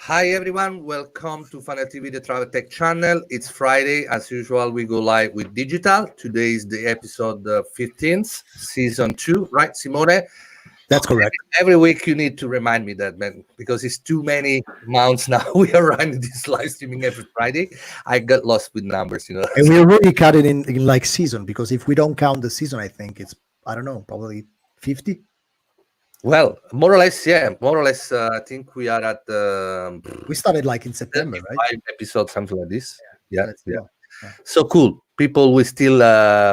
Hi everyone, welcome to FunnelTV, the Travel Tech channel. It's Friday, as usual. We go live with digital. Today is the episode 15th, season 2, right, Simone? That's correct. Every week you need to remind me that, man, because it's too many months now. We are running this live streaming every Friday. I got lost with numbers. And we already cut it in like season, because if we don't count the season, I think it's, I don't know, probably 50. Well, more or less, yeah. More or less, I think we are at We started like in September, right? 5 episodes, something like this. Yeah. Yeah. So cool. People will still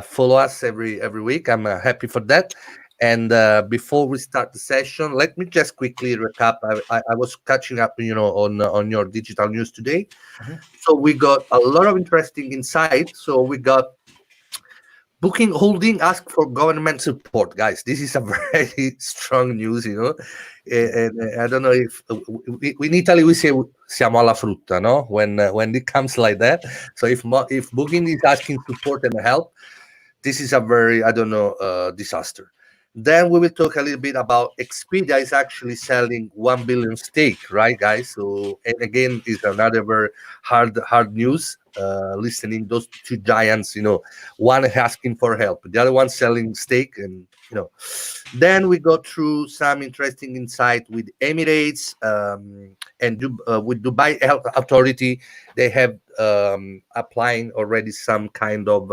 follow us every week. I'm happy for that. And before we start the session, let me just quickly recap. I was catching up, on your digital news today. Mhm. So we got a lot of interesting insight. So we got Booking Holding ask for government support, guys. This is a very strong news. And I don't know if in Italy we say siamo alla frutta, no? When it comes like that. So if Booking is asking support and help, this is a very disaster. Then we will talk a little bit about Expedia is actually selling 1 billion stake, right, guys? So and again, is another very hard news. Listening those two giants, one asking for help, the other one selling stake, and. Then we go through some interesting insight with Emirates and with Dubai Health Authority. They have applying already some kind of.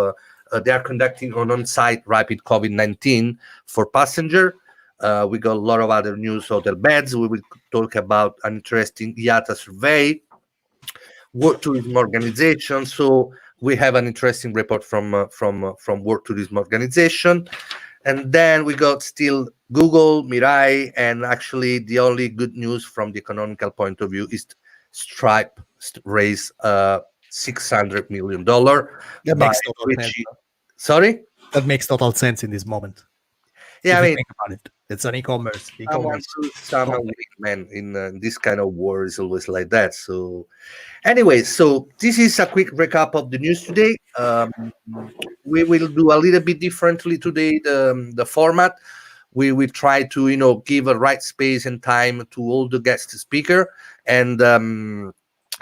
They are conducting an on-site rapid COVID-19 for passenger. We got a lot of other news, hotel beds. We will talk about an interesting IATA survey, World Tourism Organization. So we have an interesting report from World Tourism Organization. And then we got still Google, Mirai, and actually the only good news from the economical point of view is Stripe raised $600 million. That by makes total sense. Richie. Sorry? That makes total sense in this moment. Yeah, If I you mean, think about it, it's an e-commerce. someone weak, man. In this kind of war is always like that. So, anyway, so this is a quick recap of the news today. We will do a little bit differently today. The format. We will try to give a right space and time to all the guest speaker. And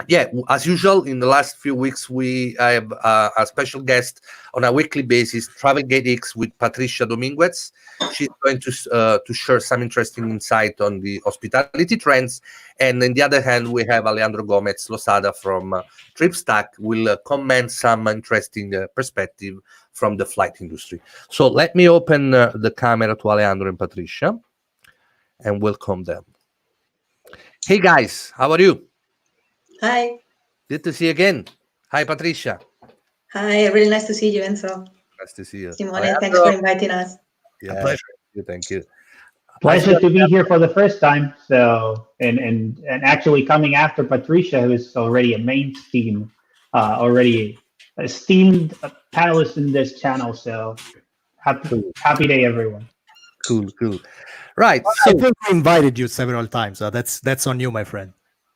yeah, as usual, in the last few weeks, I have a special guest on a weekly basis, TravelgateX with Patricia Dominguez. She's going to share some interesting insight on the hospitality trends. And on the other hand, we have Alejandro Gomez Losada from TripStack will comment some interesting perspective from the flight industry. So let me open the camera to Alejandro and Patricia and welcome them. Hey guys, how are you? Hi. Good to see you again. Hi, Patricia. Hi, really nice to see you, Enzo. Nice to see you. Simone, thanks for inviting us. Yeah, A pleasure. Thank you. Pleasure to be here for the first time. So, and actually coming after Patricia, who is already a mainstream, already esteemed panelist in this channel. So, happy day, everyone. Cool. Right. I think we invited you several times. So that's on you, my friend.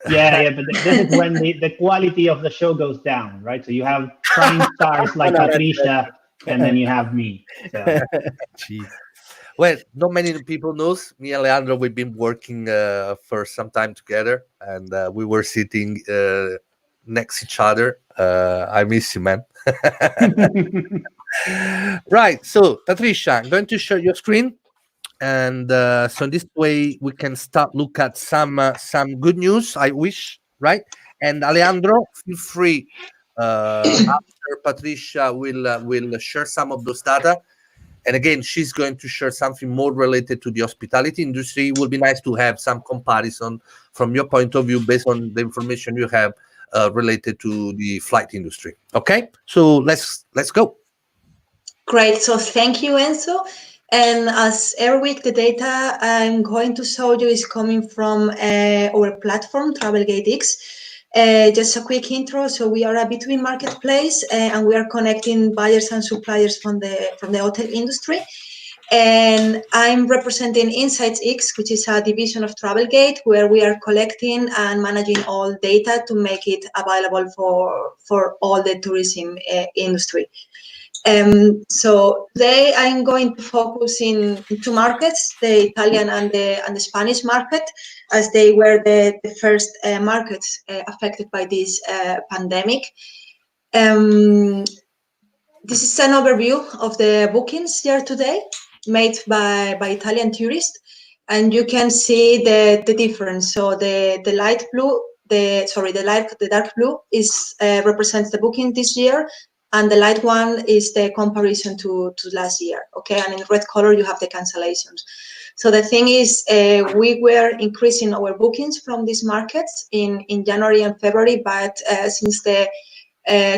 Yeah, but this is when the quality of the show goes down, right? So you have shining stars like Patricia, and then you have me. So. Jeez. Well, not many people knows me and Leandro. We've been working for some time together, and we were sitting next to each other. I miss you, man. Right. So, Patricia, I'm going to share your screen. And so this way we can start look at some good news. I wish, right? And Alejandro, feel free. After Patricia will share some of those data, and again she's going to share something more related to the hospitality industry. It would be nice to have some comparison from your point of view based on the information you have related to the flight industry. Okay, so let's go. Great. So thank you, Enzo. And as every week, the data I'm going to show you is coming from our platform, TravelgateX. Just a quick intro. So we are a B2B marketplace, and we are connecting buyers and suppliers from the hotel industry. And I'm representing InsightsX, which is a division of Travelgate, where we are collecting and managing all data to make it available for all the tourism industry. So today I'm going to focus in two markets, the Italian and the Spanish market, as they were the first markets affected by this pandemic. This is an overview of the bookings year to date made by Italian tourists, and you can see the difference. So the light blue, the dark blue is represents the booking this year, and the light one is the comparison to last year. Okay, and in red color you have the cancellations. So the thing is, we were increasing our bookings from these markets in January and February, but since the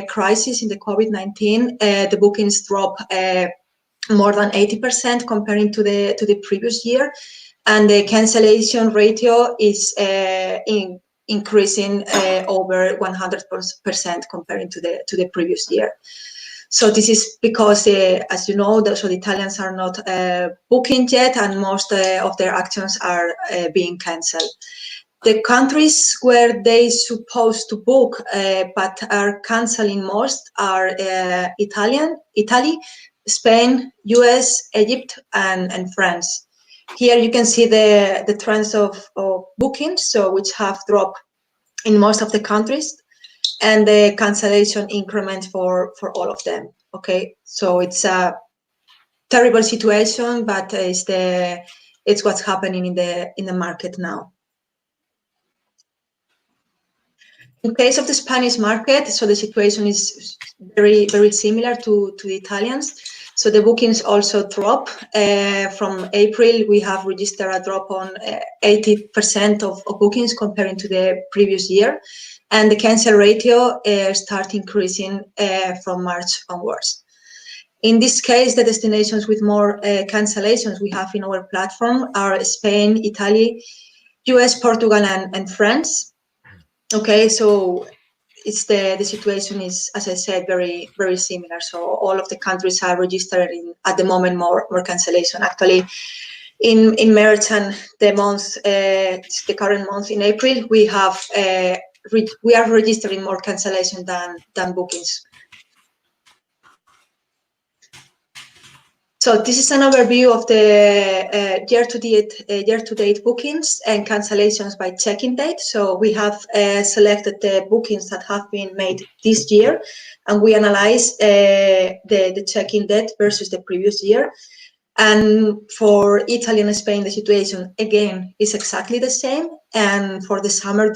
crisis in the COVID-19, the bookings dropped more than 80% comparing to the previous year, and the cancellation ratio is increasing over 100% comparing to the previous year. So this is because, as you know, the Italians are not booking yet, and most of their actions are being cancelled. The countries where they supposed to book but are cancelling most are Italy, Spain, US, Egypt, and France. Here you can see the trends of bookings, so which have dropped in most of the countries, and the cancellation increment for all of them. Okay, so it's a terrible situation, but it's what's happening in the market now. In case of the Spanish market, so the situation is very, very similar to the Italians. So the bookings also drop. From April, we have registered a drop on 80% of bookings comparing to the previous year. And the cancel ratio start increasing from March onwards. In this case, the destinations with more cancellations we have in our platform are Spain, Italy, US, Portugal, and France. Okay, so it's the situation is, as I said, very, very similar. So all of the countries are registering at the moment more cancellation. Actually, in March and the current month in April, we have we are registering more cancellation than bookings. So this is an overview of the year-to-date bookings and cancellations by check-in date. So we have selected the bookings that have been made this year, and we analyze the check-in date versus the previous year. And for Italy and Spain, the situation again is exactly the same. And for the summer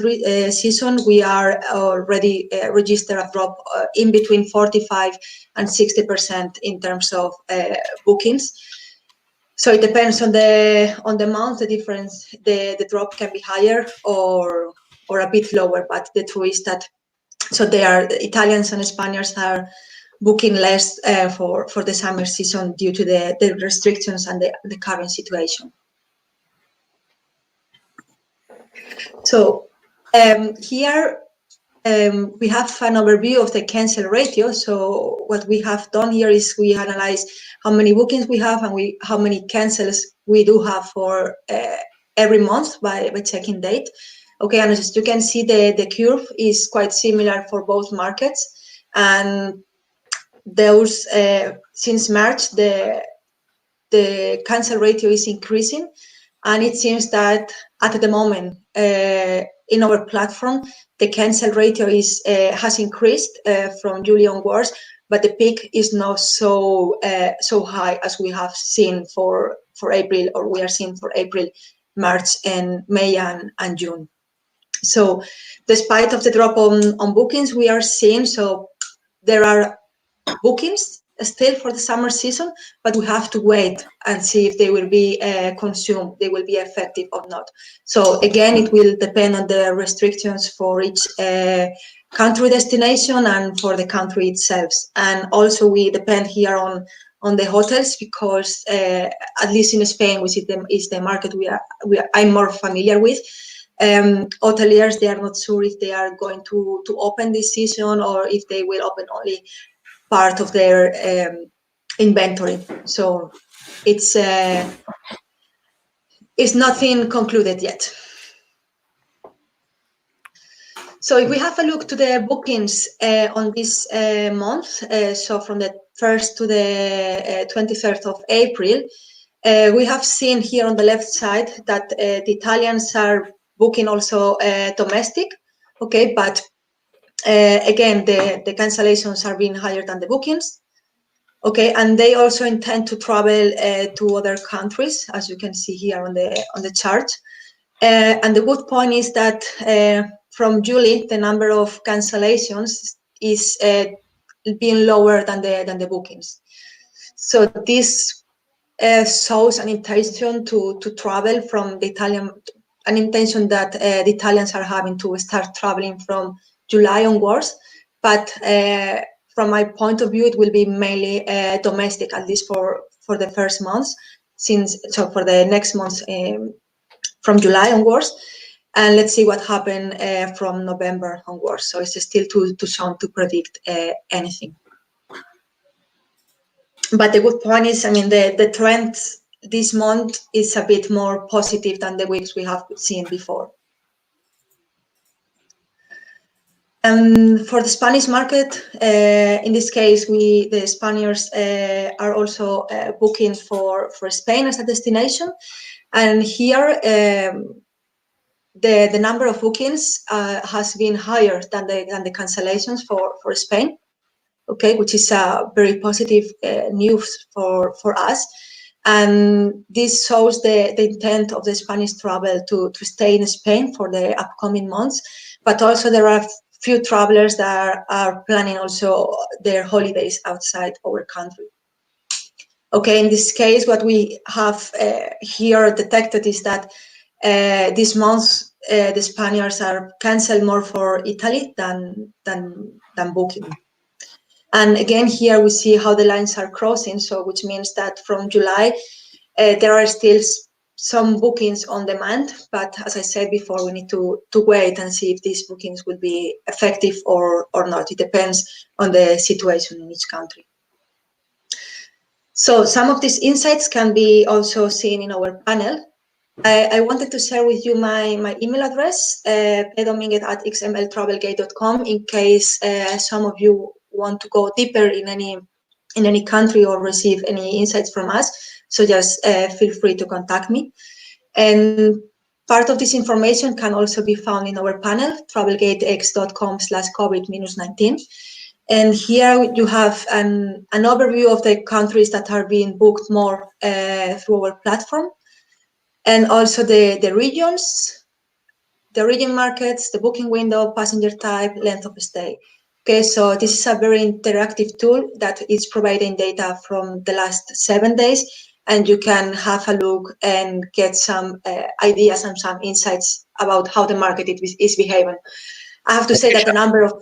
season, we are already registered a drop in between 45 and 60% in terms of bookings. So it depends on the month. The difference, the drop can be higher or a bit lower. But the truth is that the Italians and Spaniards are booking less for the summer season due to the restrictions and the current situation. So here we have an overview of the cancel ratio. So what we have done here is we analyze how many bookings we have and how many cancels we do have for every month by check-in date. Okay, and as you can see, the curve is quite similar for both markets, and those since March the cancel ratio is increasing, and it seems that at the moment in our platform the cancel ratio has increased from July onwards, but the peak is not so high as we have seen for April, or we are seeing for April, March, and May and June. So despite of the drop on bookings we are seeing, so there are bookings still for the summer season, but we have to wait and see if they will be consumed, they will be effective or not. So again, it will depend on the restrictions for each country destination and for the country itself. And also we depend here on the hotels, because at least in Spain, which is the market I'm more familiar with, hoteliers, they are not sure if they are going to open this season or if they will open only part of their inventory. So it's nothing concluded yet. So if we have a look to the bookings on this month, so from the 1st to the 23rd of April, we have seen here on the left side that the Italians are booking also domestic, okay, but again, the cancellations are being higher than the bookings, okay, and they also intend to travel to other countries, as you can see here on the chart. And the good point is that from July, the number of cancellations is being lower than the bookings. So this shows an intention to travel from the Italian, an intention that the Italians are having to start traveling from July onwards. But from my point of view, it will be mainly domestic, at least for the first months, so for the next months from July onwards. And let's see what happens from November onwards. So it's still too soon to predict anything. But the good point is, I mean, the trend this month is a bit more positive than the weeks we have seen before. For the Spanish market, in this case, the Spaniards are also booking for Spain as a destination. And here, the number of bookings has been higher than the cancellations for Spain, okay, which is a very positive news for us. And this shows the intent of the Spanish travel to stay in Spain for the upcoming months. But also there are few travelers that are planning also their holidays outside our country. Okay, in this case, what we have here detected is that this month the Spaniards are canceled more for Italy than booking. And again, here we see how the lines are crossing, so which means that from July there are still some bookings on demand, but as I said before, we need to wait and see if these bookings will be effective or not. It depends on the situation in each country. So some of these insights can be also seen in our panel. I wanted to share with you my email address, pdominguez@xmltravelgate.com, in case some of you want to go deeper in any country or receive any insights from us. So just feel free to contact me. And part of this information can also be found in our panel, travelgatex.com/COVID-19. And here you have an overview of the countries that are being booked more through our platform, and also the regions, the region markets, the booking window, passenger type, length of stay. Okay, so this is a very interactive tool that is providing data from the last 7 days, and you can have a look and get some ideas and some insights about how the market is behaving. I have to say that the number of,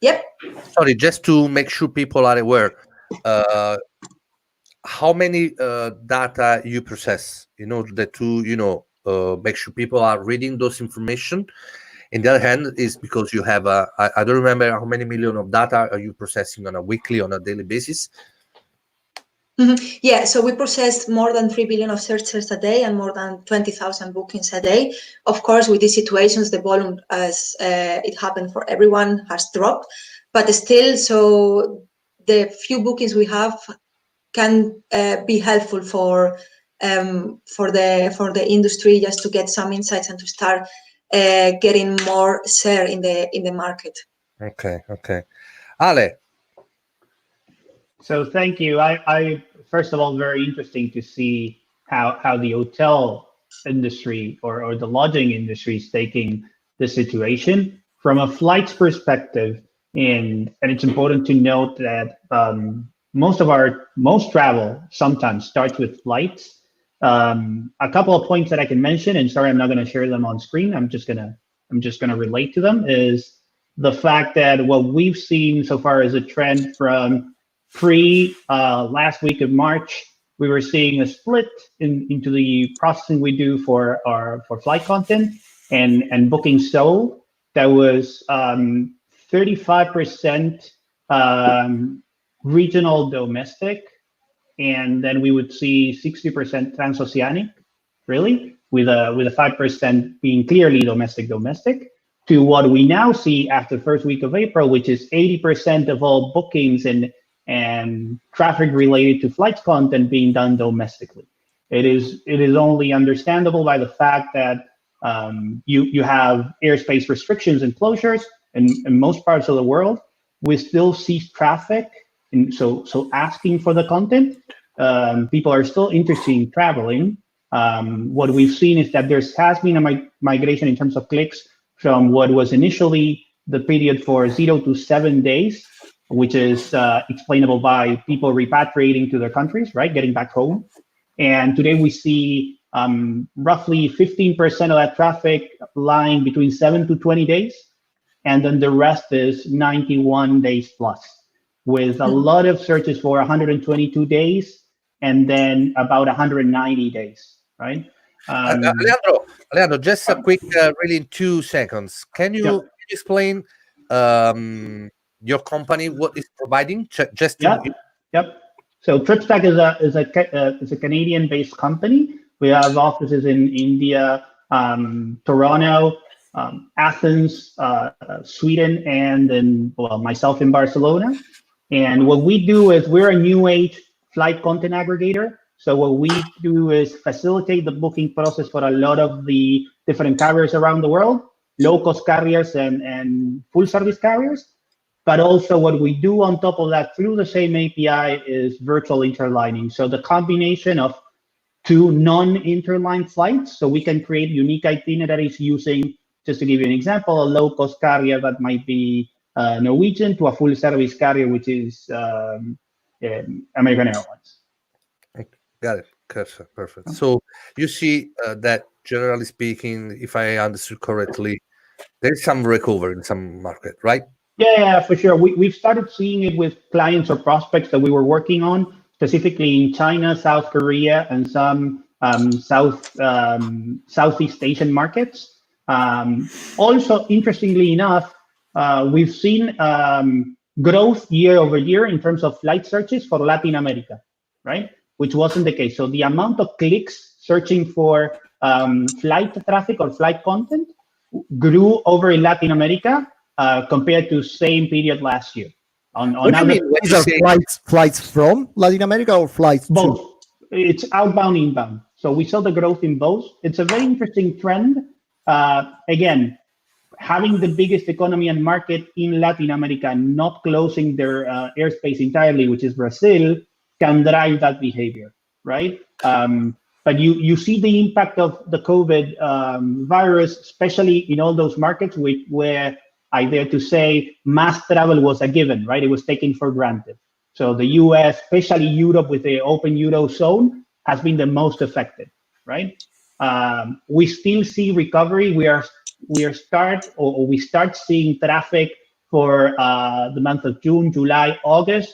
yep. Sorry, just to make sure people are aware, how many data you process in order to, make sure people are reading those information. In the other hand, is because you have I don't remember how many million of data are you processing on a weekly, on a daily basis. Mm-hmm. Yeah, so we processed more than 3 billion of searches a day and more than 20,000 bookings a day. Of course, with these situations, the volume, as it happened for everyone, has dropped. But still, so the few bookings we have can be helpful for the industry, just to get some insights and to start getting more share in the market. Okay. Ale. So thank you. I first of all, very interesting to see how the hotel industry or the lodging industry is taking the situation from a flights perspective. And it's important to note that most travel sometimes starts with flights. A couple of points that I can mention, and sorry, I'm not going to share them on screen. I'm just gonna relate to them. Is the fact that what we've seen so far is a trend from last week of March. We were seeing a split into the processing we do for flight content and booking sold. That was 35% regional domestic, and then we would see 60% transoceanic, really, with a 5% being clearly domestic, to what we now see after the first week of April, which is 80% of all bookings and and traffic related to flights content being done domestically. It is only understandable by the fact that you have airspace restrictions and closures in most parts of the world. We still see traffic, and so asking for the content. People are still interested in traveling. What we've seen is that there has been a migration in terms of clicks from what was initially the period for 0 to 7 days, which is explainable by people repatriating to their countries, right, getting back home. And today we see roughly 15% of that traffic lying between 7 to 20 days, and then the rest is 91 days plus, with a lot of searches for 122 days, and then about 190 days, right? Leandro, just a quick, really in 2 seconds. Can you explain your company, what is providing? Just to... Yep. So TripStack is a Canadian-based company. We have offices in India, Toronto, Athens, Sweden, and then myself in Barcelona. And what we do is we're a new age flight content aggregator. So what we do is facilitate the booking process for a lot of the different carriers around the world, low-cost carriers and full-service carriers. But also what we do on top of that through the same API is virtual interlining. So the combination of 2 non-interline flights, so we can create unique itineraries using, just to give you an example, a low-cost carrier that might be Norwegian to a full-service carrier, which is American Airlines. Got it. Perfect. So you see that generally speaking, if I understood correctly, there's some recovery in some market, right? Yeah, for sure. We've started seeing it with clients or prospects that we were working on, specifically in China, South Korea, and some Southeast Asian markets. Also, interestingly enough, we've seen growth year over year in terms of flight searches for Latin America, right? Which wasn't the case. So the amount of clicks searching for flight traffic or flight content grew over in Latin America compared to same period last year. What do you mean? These are flights from Latin America or flights both? To? It's outbound, inbound. So we saw the growth in both. It's a very interesting trend. Again, having the biggest economy and market in Latin America not closing their airspace entirely, which is Brazil, can drive that behavior, right? But you see the impact of the COVID virus, especially in all those markets where I dare to say mass travel was a given, right? It was taken for granted. So the US, especially Europe with the open Eurozone, has been the most affected, right? We still see recovery. We start seeing traffic for the month of June, July, August.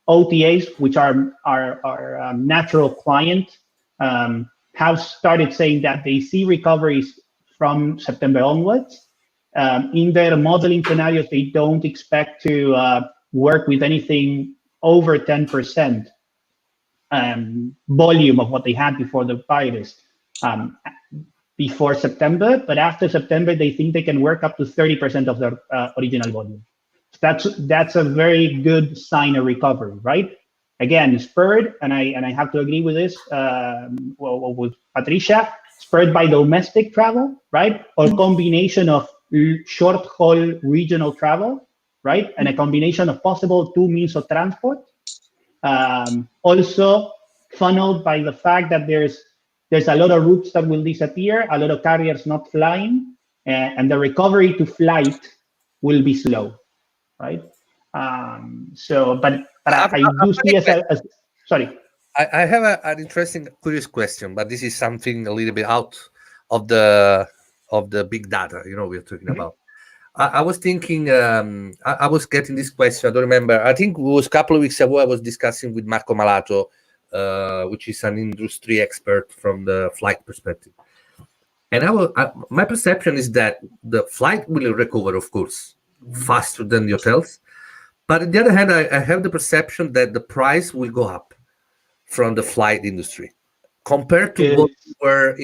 OTAs, which are our natural client, have started saying that they see recoveries from September onwards. In their modeling scenarios, they don't expect to work with anything over 10% volume of what they had before the virus before September. But after September, they think they can work up to 30% of their original volume. That's a very good sign of recovery, right? Again, spurred, and I have to agree with this, with Patricia, spurred by domestic travel, right? Or combination of short-haul regional travel, right? And a combination of possible 2 means of transport. Also funneled by the fact that there's a lot of routes that will disappear, a lot of carriers not flying, and the recovery to flight will be slow, right? But I do see as sorry. I have an interesting, curious question, but this is something a little bit out of the big data, we're talking about. I was thinking, I was getting this question, I don't remember. I think it was a couple of weeks ago, I was discussing with Marco Malato, which is an industry expert from the flight perspective. And my perception is that the flight will recover, of course, faster than the hotels. But on the other hand, I have the perception that the price will go up from the flight industry compared to what we were,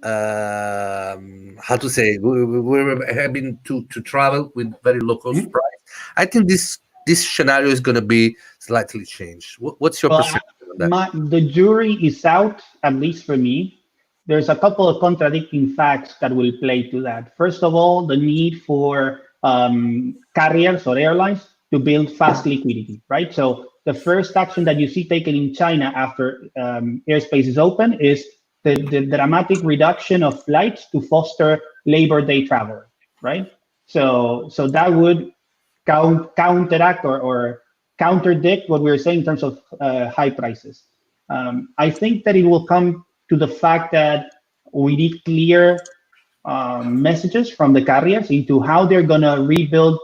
how to say, we were having to travel with very low cost price. I think this this scenario is going to be slightly changed. What's your perception on that? The jury is out, at least for me. There's a couple of contradicting facts that will play to that. First of all, the need for carriers or airlines to build fast liquidity, right? So the first action that you see taken in China after airspace is open is the dramatic reduction of flights to foster Labor Day travel, right? So that would counteract or contradict what we were saying in terms of high prices. I think that it will come to the fact that we need clear messages from the carriers into how they're going to rebuild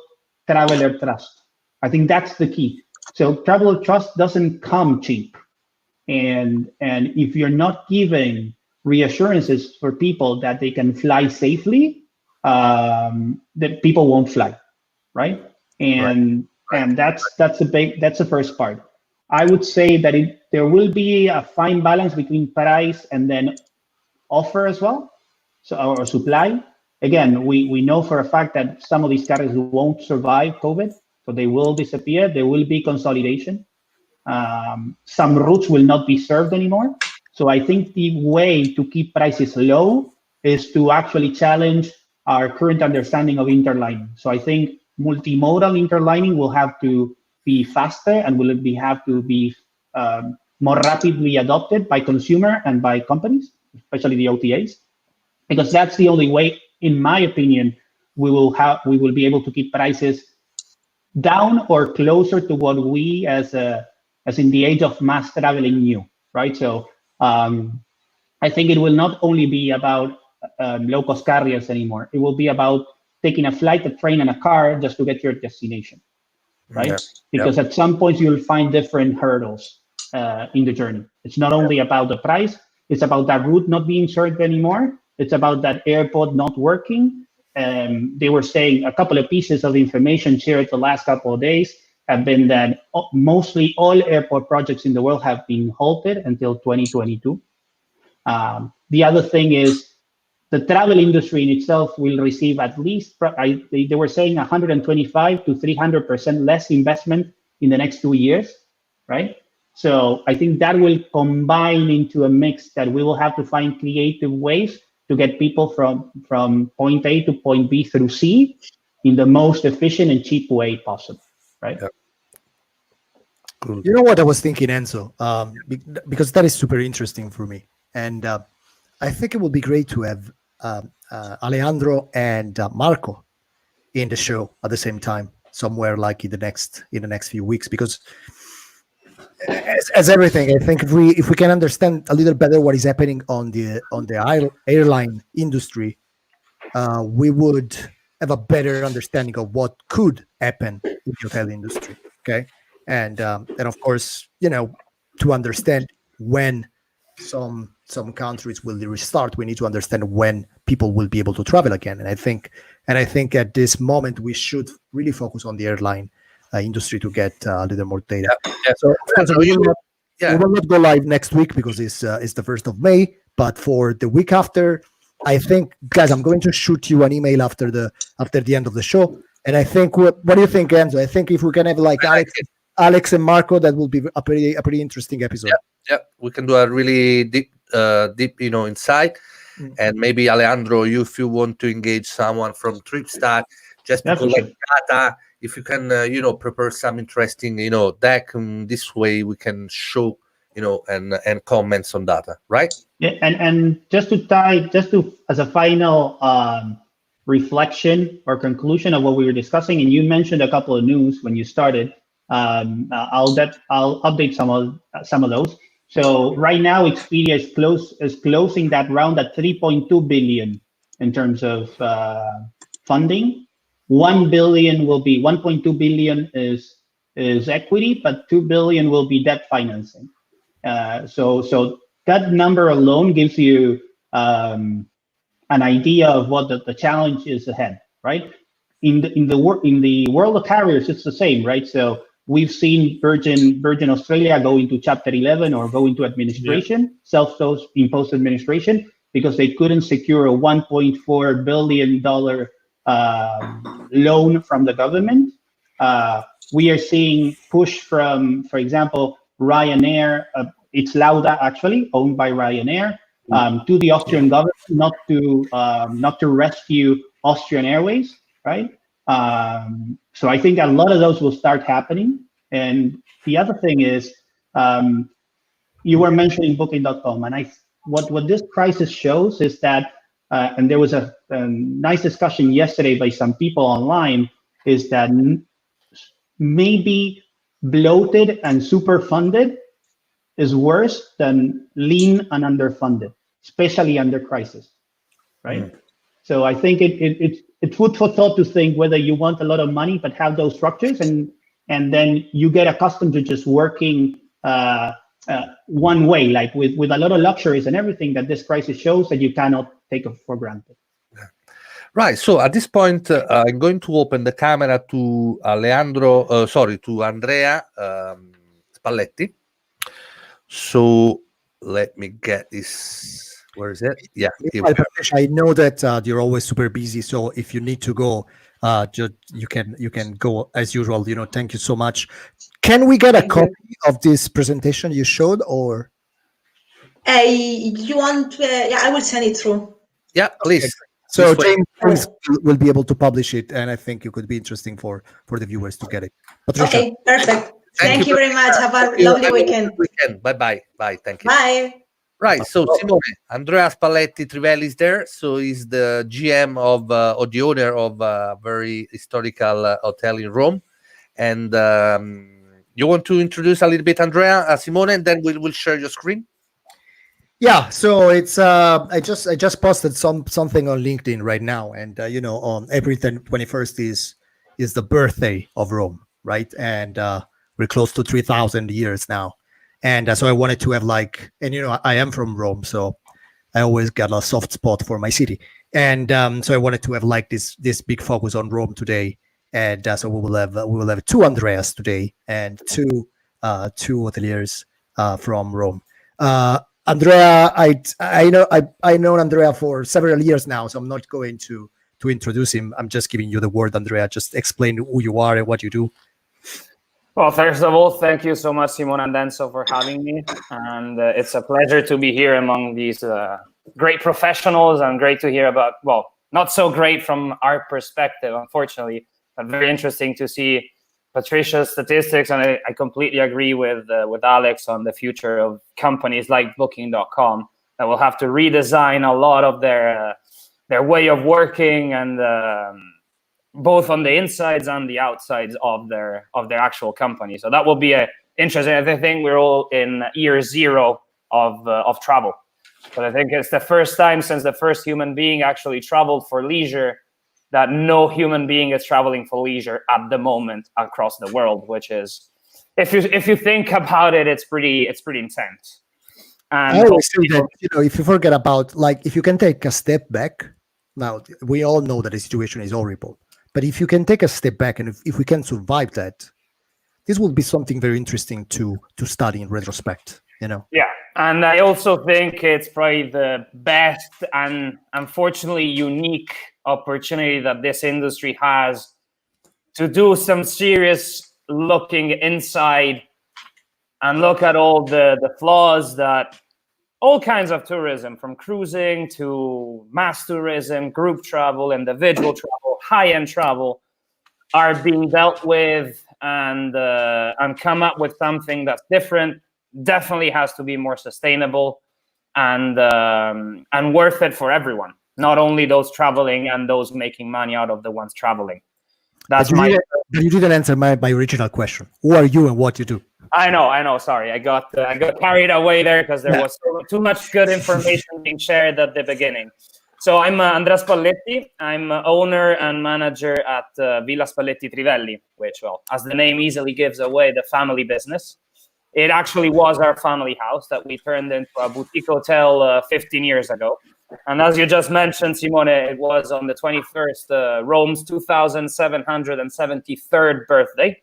traveler trust. I think that's the key. So traveler trust doesn't come cheap. And if you're not giving reassurances for people that they can fly safely, that people won't fly, right? And that's the first part. I would say that there will be a fine balance between price and then offer as well, so or supply. Again, we know for a fact that some of these carriers won't survive COVID, so they will disappear. There will be consolidation. Some routes will not be served anymore. So I think the way to keep prices low is to actually challenge our current understanding of interlining. So I think multimodal interlining will have to be faster and will have to be more rapidly adopted by consumer and by companies, especially the OTAs, because that's the only way, in my opinion, we will be able to keep prices down or closer to what we as in the age of mass traveling knew, right? So I think it will not only be about low-cost carriers anymore. It will be about taking a flight, a train, and a car just to get to your destination, right? Yeah. Because at some point you'll find different hurdles in the journey. It's not only about the price, it's about that route not being served anymore. It's about that airport not working. They were saying a couple of pieces of information shared the last couple of days have been that mostly all airport projects in the world have been halted until 2022. The other thing is the travel industry in itself will receive at least, they were saying 125 to 300% less investment in the next 2 years, right? So I think that will combine into a mix that we will have to find creative ways to get people from point A to point B through C in the most efficient and cheap way possible, right? Yeah. Cool. You know what I was thinking, Enzo? Because that is super interesting for me. And I think it would be great to have Alejandro and Marco in the show at the same time, somewhere like in the next few weeks, because as everything, I think if we can understand a little better what is happening on the airline industry, we would have a better understanding of what could happen in the hotel industry. Okay, and of course, to understand when some countries will restart, we need to understand when people will be able to travel again. And I think at this moment we should really focus on the airline industry to get a little more data. Yeah. So we will not go live next week because it's the 1st of May. But for the week after, I think, guys, I'm going to shoot you an email after the end of the show. And I think, what do you think, Enzo? I think if we can have like Alex and Marco, that will be a pretty interesting episode. Yeah, we can do a really deep insight. Mm-hmm. And maybe Alejandro, if you want to engage someone from TripStat, just to collect data, if you can, prepare some interesting, deck. This way we can show, and comments on data, right? Yeah, and just as a final reflection or conclusion of what we were discussing, and you mentioned a couple of news when you started. I'll update some of those. So right now, Expedia is closing that round at 3.2 billion in terms of funding. 1.2 billion is equity, but 2 billion will be debt financing. So that number alone gives you an idea of what the challenge is ahead, right? In the world of carriers, it's the same, right? So we've seen Virgin Australia go into Chapter 11 or go into administration, self-imposed administration, because they couldn't secure a $1.4 billion loan from the government. we are seeing push from, for example, Ryanair. It's Lauda, actually, owned by Ryanair, to the Austrian government, not to rescue Austrian Airways, right? So I think a lot of those will start happening. And the other thing is, you were mentioning Booking.com, and what this crisis shows is that, and there was a nice discussion yesterday by some people online, is that maybe bloated and super funded is worse than lean and underfunded, especially under crisis, right? So I think it's food for thought to think whether you want a lot of money but have those structures, and then you get accustomed to just working one way, like with a lot of luxuries and everything that this crisis shows that you cannot take for granted. Right. So at this point, I'm going to open the camera to to Andrea Spalletti. So let me get this. Where is it? Yeah. I know that you're always super busy, so if you need to go, you can go as usual. Thank you so much. Can we get a copy of this presentation you showed, or? You want? Yeah, I will send it through. Yeah, please. Okay. So James will be able to publish it, and I think it could be interesting for the viewers to get it. Patricia. Okay, perfect. Thank you very much. Have a lovely weekend. Bye. Thank you. Bye. Right. So Simone, Andrea Spalletti Trivelli is there. So he's the GM or the owner of a very historical hotel in Rome. And you want to introduce a little bit, Andrea, Simone, and then we'll share your screen. Yeah, so it's I just posted something on LinkedIn right now, and on April 21st is the birthday of Rome, right? And we're close to 3,000 years now, and so I wanted to have I am from Rome, so I always got a soft spot for my city, and so I wanted to have this big focus on Rome today, and so we will have two Andreas today and two hoteliers from Rome. Andrea, I know Andrea for several years now, so I'm not going to introduce him. I'm just giving you the word, Andrea. Just explain who you are and what you do. Well, first of all, thank you so much, Simone and Enzo, for having me. And it's a pleasure to be here among these great professionals, and great to hear about, well, not so great from our perspective, unfortunately, but very interesting to see Patricia's statistics, and I completely agree with Alex on the future of companies like Booking.com that will have to redesign a lot of their way of working, and both on the insides and the outsides of their actual company. So that will be interesting. I think we're all in year zero of travel, but I think it's the first time since the first human being actually traveled for leisure that no human being is traveling for leisure at the moment across the world, which is, if you think about it, it's pretty intense. And I always say that if you forget about, if you can take a step back, now we all know that the situation is horrible, but if you can take a step back, and if we can survive that, this will be something very interesting to study in retrospect. Yeah, and I also think it's probably the best and unfortunately unique opportunity that this industry has to do some serious looking inside and look at all the flaws that all kinds of tourism, from cruising to mass tourism, group travel, individual travel, high-end travel, are being dealt with, and come up with something that's different. Definitely has to be more sustainable and worth it for everyone, not only those traveling and those making money out of the ones traveling. That's you didn't answer my original question. Who are you and what you do? I know. Sorry, I got carried away there because there was too much good information being shared at the beginning. So I'm Andrea Spalletti. I'm owner and manager at Villa Spalletti Trivelli, which, well, as the name easily gives away, the family business. It actually was our family house that we turned into a boutique hotel 15 years ago. And as you just mentioned, Simone, it was on the 21st, Rome's 2,773rd birthday.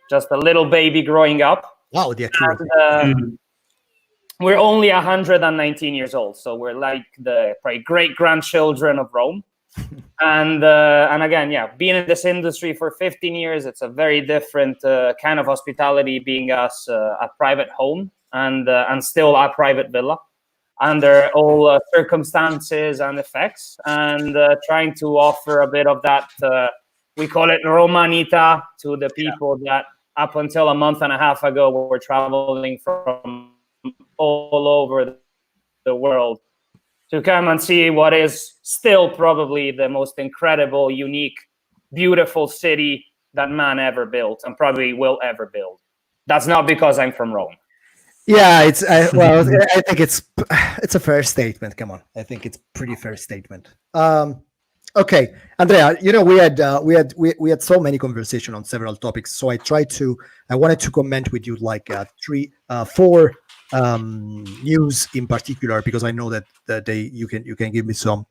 Just a little baby growing up. Wow, the accuracy. And, we're only 119 years old, so we're like the probably great-grandchildren of Rome. And again, yeah, being in this industry for 15 years, it's a very different kind of hospitality, being us a private home and still a private villa under all circumstances and effects, and trying to offer a bit of that, we call it Romanita, to the people that up until a month and a half ago were traveling from all over the world to come and see what is still probably the most incredible, unique, beautiful city that man ever built and probably will ever build. That's not because I'm from Rome. Yeah, it's well, I think it's a fair statement. Come on, I think it's pretty fair statement. Okay, Andrea, we had so many conversation on several topics, so I wanted to comment with you like four news in particular, because I know that you can give me some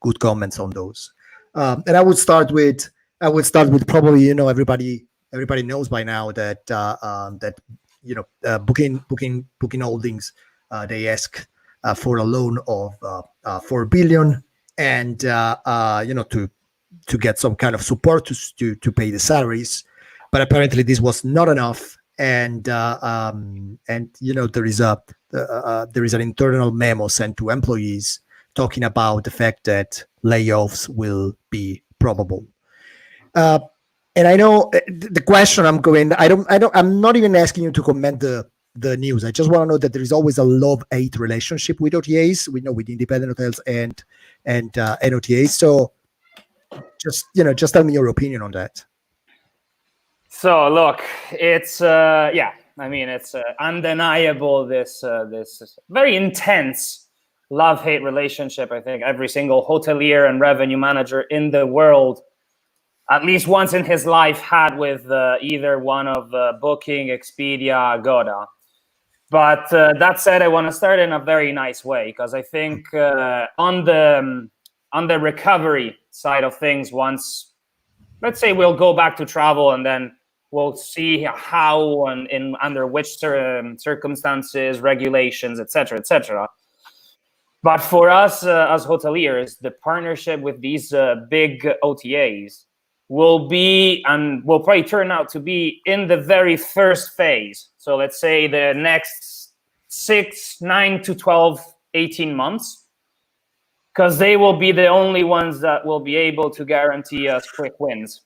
good comments on those. And I would start with probably everybody knows by now that Booking Holdings, they ask for a loan of 4 billion, and to get some kind of support to pay the salaries, but apparently this was not enough. And there is an internal memo sent to employees talking about the fact that layoffs will be probable. And I know the question I'm not even asking you to comment the news. I just want to know that there is always a love-hate relationship with OTAs. We know with independent hotels and OTAs. So just tell me your opinion on that. So look, it's it's undeniable, this very intense love-hate relationship. I think every single hotelier and revenue manager in the world, at least once in his life, had with either one of Booking, Expedia, Agoda. But that said, I want to start in a very nice way, because I think on the recovery side of things, once, let's say, we'll go back to travel, and then we'll see how and under which circumstances, regulations, etc., etc. But for us as hoteliers, the partnership with these big OTAs will be, and will probably turn out to be, in the very first phase. So let's say the next 6, 9 to 12, 18 months, because they will be the only ones that will be able to guarantee us quick wins.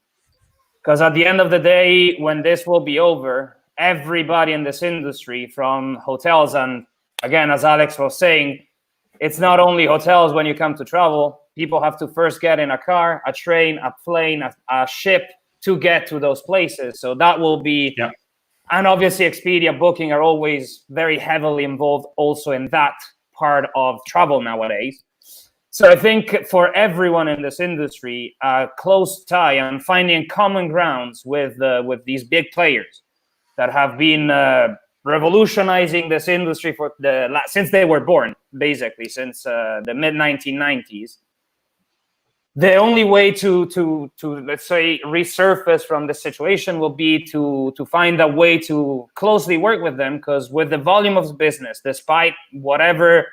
Because at the end of the day, when this will be over, everybody in this industry, from hotels, and again, as Alex was saying, it's not only hotels. When you come to travel, people have to first get in a car, a train, a plane, a ship to get to those places. So that will be, and obviously Expedia, Booking are always very heavily involved also in that part of travel nowadays. So I think for everyone in this industry, a close tie and finding common grounds with these big players that have been revolutionizing this industry since they were born, basically since the mid 1990s. The only way to let's say resurface from the situation will be to find a way to closely work with them, because with the volume of business, despite whatever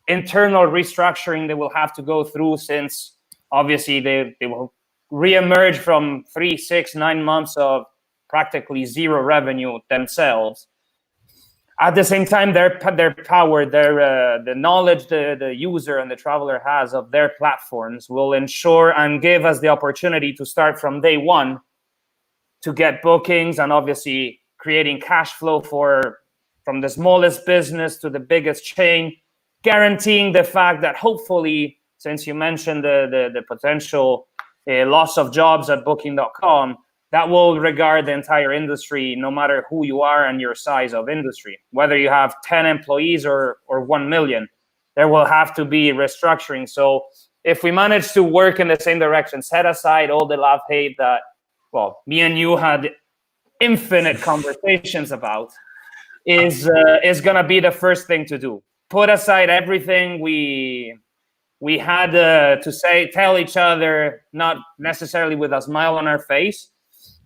internal restructuring they will have to go through, since obviously they will reemerge from 3, 6, 9 months of practically zero revenue themselves. At the same time, their power, the knowledge the user and the traveler has of their platforms will ensure and give us the opportunity to start from day one to get bookings, and obviously creating cash flow from the smallest business to the biggest chain, guaranteeing the fact that hopefully, since you mentioned the potential loss of jobs at Booking.com, that will regard the entire industry, no matter who you are and your size of industry. Whether you have 10 employees or 1 million, there will have to be restructuring. So if we manage to work in the same direction, set aside all the love-hate that, well, me and you had infinite conversations about, is going to be the first thing to do. Put aside everything we had to tell each other, not necessarily with a smile on our face,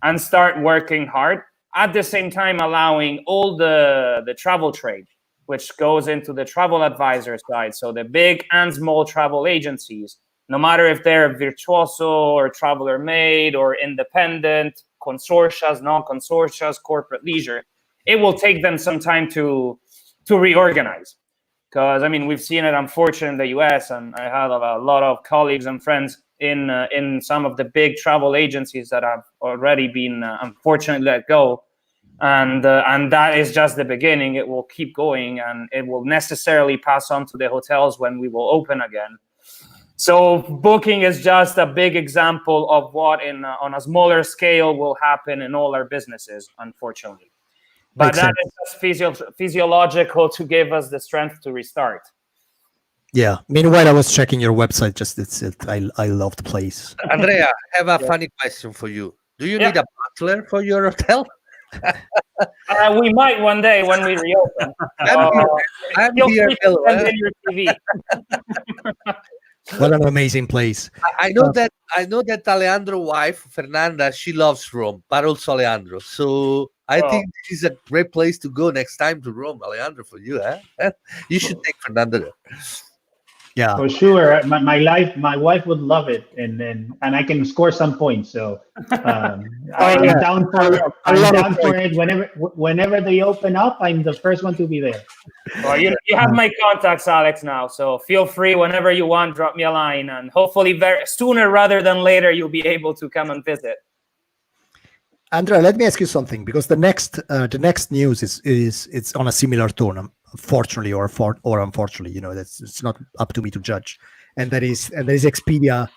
and start working hard. At the same time, allowing all the travel trade, which goes into the travel advisor side, so the big and small travel agencies, no matter if they're virtuoso or traveler made or independent, consortias, non-consortias, corporate leisure, it will take them some time to reorganize. Because I mean, we've seen it, unfortunately, in the US, and I have a lot of colleagues and friends in some of the big travel agencies that have already been unfortunately let go, and that is just the beginning. It will keep going, and it will necessarily pass on to the hotels when we will open again. So booking is just a big example of what on a smaller scale will happen in all our businesses, unfortunately. But that is just physiological to give us the strength to restart. Yeah. Meanwhile, I was checking your website. I love the place. Andrea, I have a funny question for you. Do you need a butler for your hotel? We might one day when we reopen. I'm here. Your TV. What an amazing place. I know that Alejandro's wife, Fernanda, she loves Rome, but also Alejandro. So I think this is a great place to go next time to Rome, Alejandro, for you. You should take Fernanda there. Yeah, for sure. My wife would love it, and I can score some points. So I'm down for it. Whenever they open up, I'm the first one to be there. Well, you have my contacts, Alex, now. So feel free whenever you want, drop me a line, and hopefully very sooner rather than later, you'll be able to come and visit. Andrea, let me ask you something, because the next news is on a similar tone. Fortunately or unfortunately, it's not up to me to judge. And that is Expedia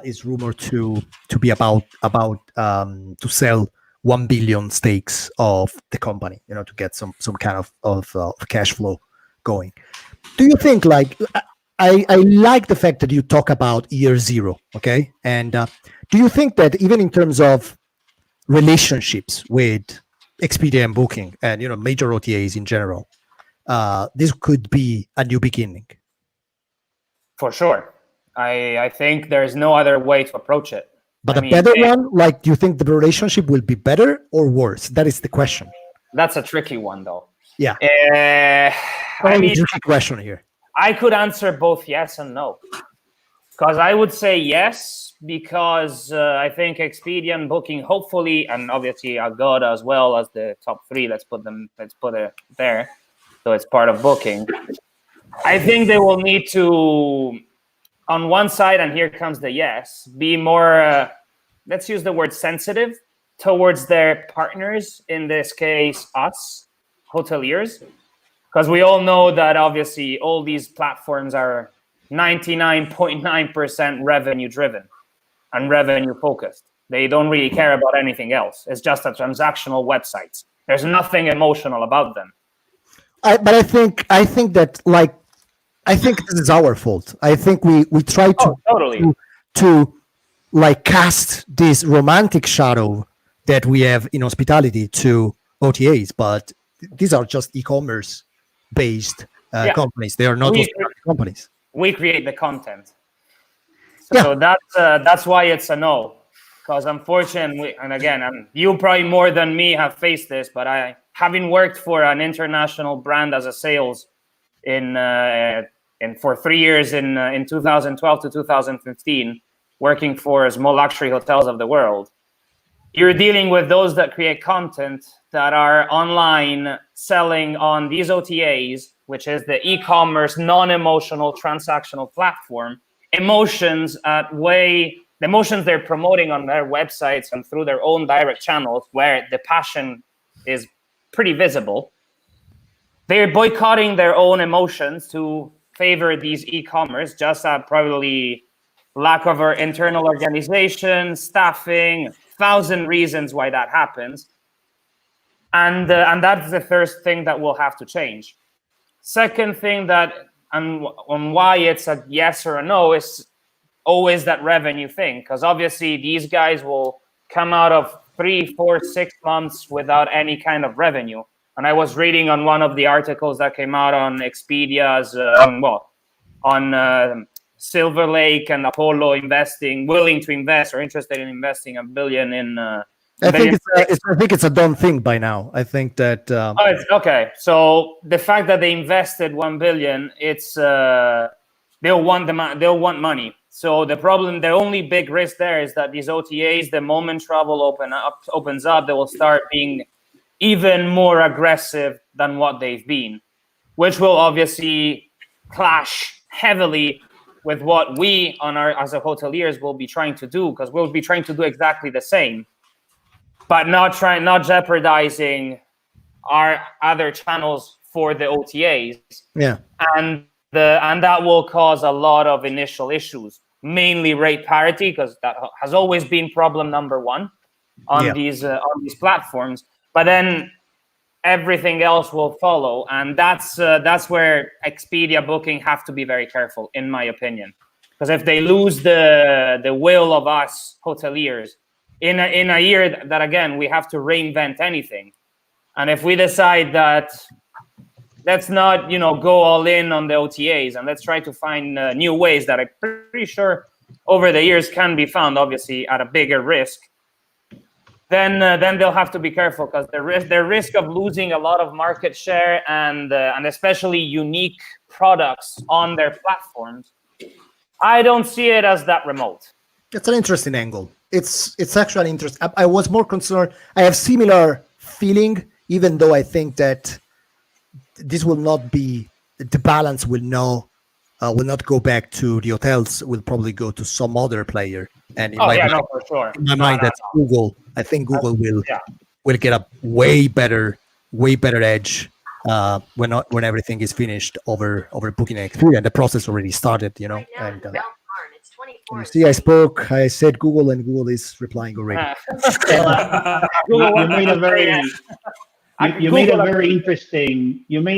is rumored to be about to sell 1 billion stakes of the company, to get some kind of cash flow going. Do you think, like, I like the fact that you talk about year zero, okay? And do you think that even in terms of relationships with Expedia and Booking and major OTAs in general, this could be a new beginning? For sure. I think there's no other way to approach it. But better one, like, do you think the relationship will be better or worse? That is the question. That's a tricky one, though. Yeah. Tricky question here. I could answer both yes and no. Because I would say yes, because I think Expedia and Booking, hopefully, and obviously Agoda as well as the top three, let's put it there. So it's part of Booking. I think they will need to, on one side, and here comes the yes, be more, let's use the word sensitive towards their partners, in this case, us, hoteliers. Because we all know that obviously all these platforms are 99.9% revenue driven and revenue focused. They don't really care about anything else. It's just a transactional websites. There's nothing emotional about them. But I think that, like, I think this is our fault. I think we try to like cast this romantic shadow that we have in hospitality to OTAs, but these are just e-commerce based companies. They are not companies. We create the content. So that's why it's a no. Because unfortunately, and again, you probably more than me have faced this, but having worked for an international brand as a sales for 3 years in 2012 to 2015, working for small luxury hotels of the world, you're dealing with those that create content that are online selling on these OTAs, which is the e-commerce, non-emotional, transactional platform. The emotions they're promoting on their websites and through their own direct channels, where the passion is pretty visible. They're boycotting their own emotions to favor these e-commerce, just probably lack of our internal organization, staffing, 1,000 reasons why that happens. And that's the first thing that will have to change. Second thing on why it's a yes or a no is always that revenue thing, because obviously these guys will come out of 3, 4, 6 months without any kind of revenue. And I was reading on one of the articles that came out on Expedia's, on Silver Lake and Apollo willing to invest or interested in investing $1 billion in. I think it's a done thing by now. I think that. It's okay. So the fact that they invested $1 billion, it's they'll want money. So the only big risk there is that these OTAs, the moment travel opens up, they will start being even more aggressive than what they've been, which will obviously clash heavily with what we as a hoteliers will be trying to do, because we'll be trying to do exactly the same, but not jeopardizing our other channels for the OTAs. Yeah. And that will cause a lot of initial issues, mainly rate parity, because that has always been problem number one on these platforms. But then everything else will follow, and that's where Expedia, Booking have to be very careful, in my opinion, because if they lose the will of us hoteliers in a year that again we have to reinvent anything, and if we decide that let's not go all in on the OTAs and let's try to find new ways that I'm pretty sure over the years can be found, obviously at a bigger risk, then they'll have to be careful, because the risk of losing a lot of market share and especially unique products on their platforms, I don't see it as that remote. It's an interesting angle. It's actually interesting. I was more concerned. I have similar feeling, even though I think that this will not be, the balance will not go back to the hotels, will probably go to some other player. And for sure. In my mind, that's Google. I think Google will get a way better edge when everything is finished over Booking and Expedia. And the process already started, And you see, I said Google, and Google is replying already. You made a very You made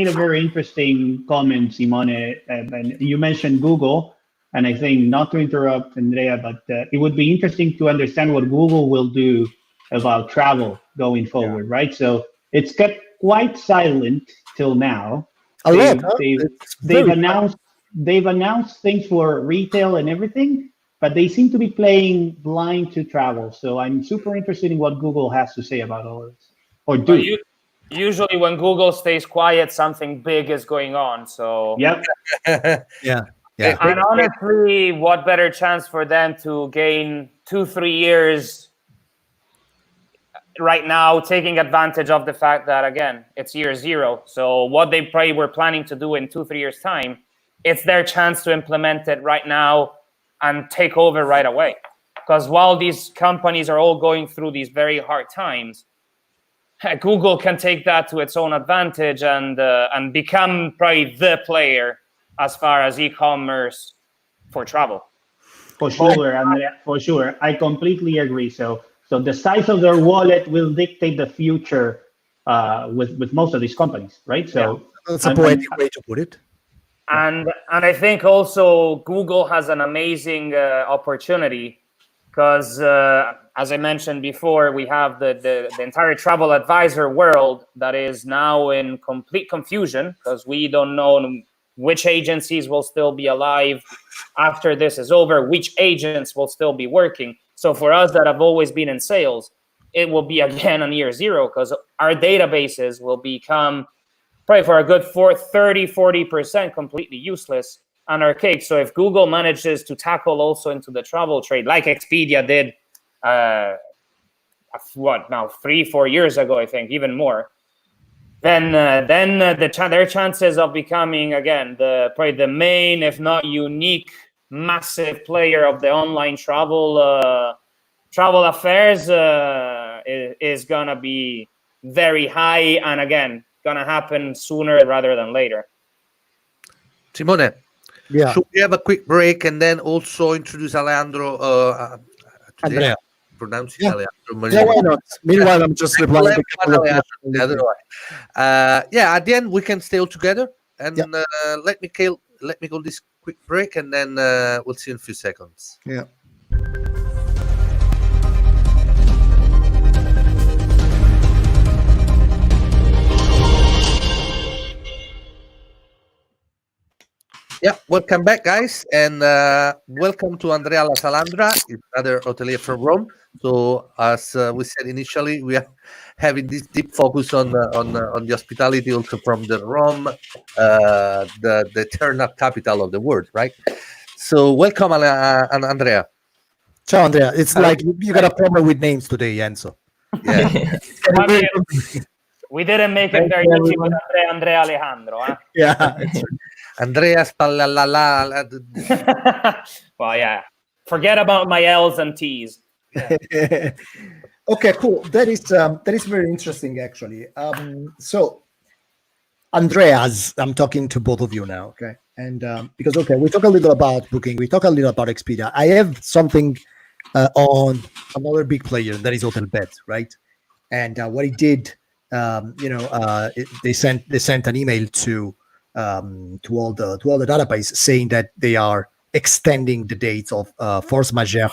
a very interesting comment, Simone, and you mentioned Google. And I think, not to interrupt Andrea, but it would be interesting to understand what Google will do about travel going forward, right? So it's kept quite silent till now. They've announced things for retail and everything, but they seem to be playing blind to travel. So I'm super interested in what Google has to say about all of this, or do. Usually when Google stays quiet, something big is going on. So yep. Yeah. And honestly, what better chance for them to gain 2-3 years right now, taking advantage of the fact that, again, it's year zero. So what they probably were planning to do in 2-3 years' time, it's their chance to implement it right now and take over right away. Because while these companies are all going through these very hard times, Google can take that to its own advantage and become probably the player as far as e-commerce for travel. For sure, Andrea, for sure. I completely agree. So the size of their wallet will dictate the future with most of these companies, right? So that's a poetic way to put it. And I think also Google has an amazing opportunity, because as I mentioned before, we have the entire travel advisor world that is now in complete confusion, because we don't know which agencies will still be alive after this is over, which agents will still be working. So for us that have always been in sales, it will be again on year zero, because our databases will become probably for a good 40% completely useless and archaic. So if Google manages to tackle also into the travel trade, like Expedia did, 3-4 years ago, I think, even more, then their chances of becoming again probably the main, if not unique, massive player of the online travel affairs is gonna be very high, and again gonna happen sooner rather than later. Simone, yeah, should we have a quick break and then also introduce Alejandro? Andrea. Pronounce Yeah. Alejandro. Yeah, why not? Meanwhile, I'm just replying. At the end we can stay all together, and let me go this quick break, and then we'll see in a few seconds. Yeah. Yeah, welcome back, guys, and welcome to Andrea Lasalandra, another hotelier from Rome. So, as we said initially, we are having this deep focus on the hospitality, also from the Rome, the eternal capital of the world, right? So welcome, Andrea. Ciao, Andrea. It's like you got a problem with names today, Enzo. Yeah. We didn't make it Thank very you, easy with everyone. Andrea Alejandro. Huh? Yeah. Andrea Spalletti. Well, yeah. Forget about my L's and T's. Okay, cool. That is very interesting, actually. So, Andreas, I'm talking to both of you now, okay? And because we talk a little about booking, we talk a little about Expedia. I have something on another big player, that is Hotelbed, right? And what he did, they sent an email to all the database saying that they are extending the dates of force majeure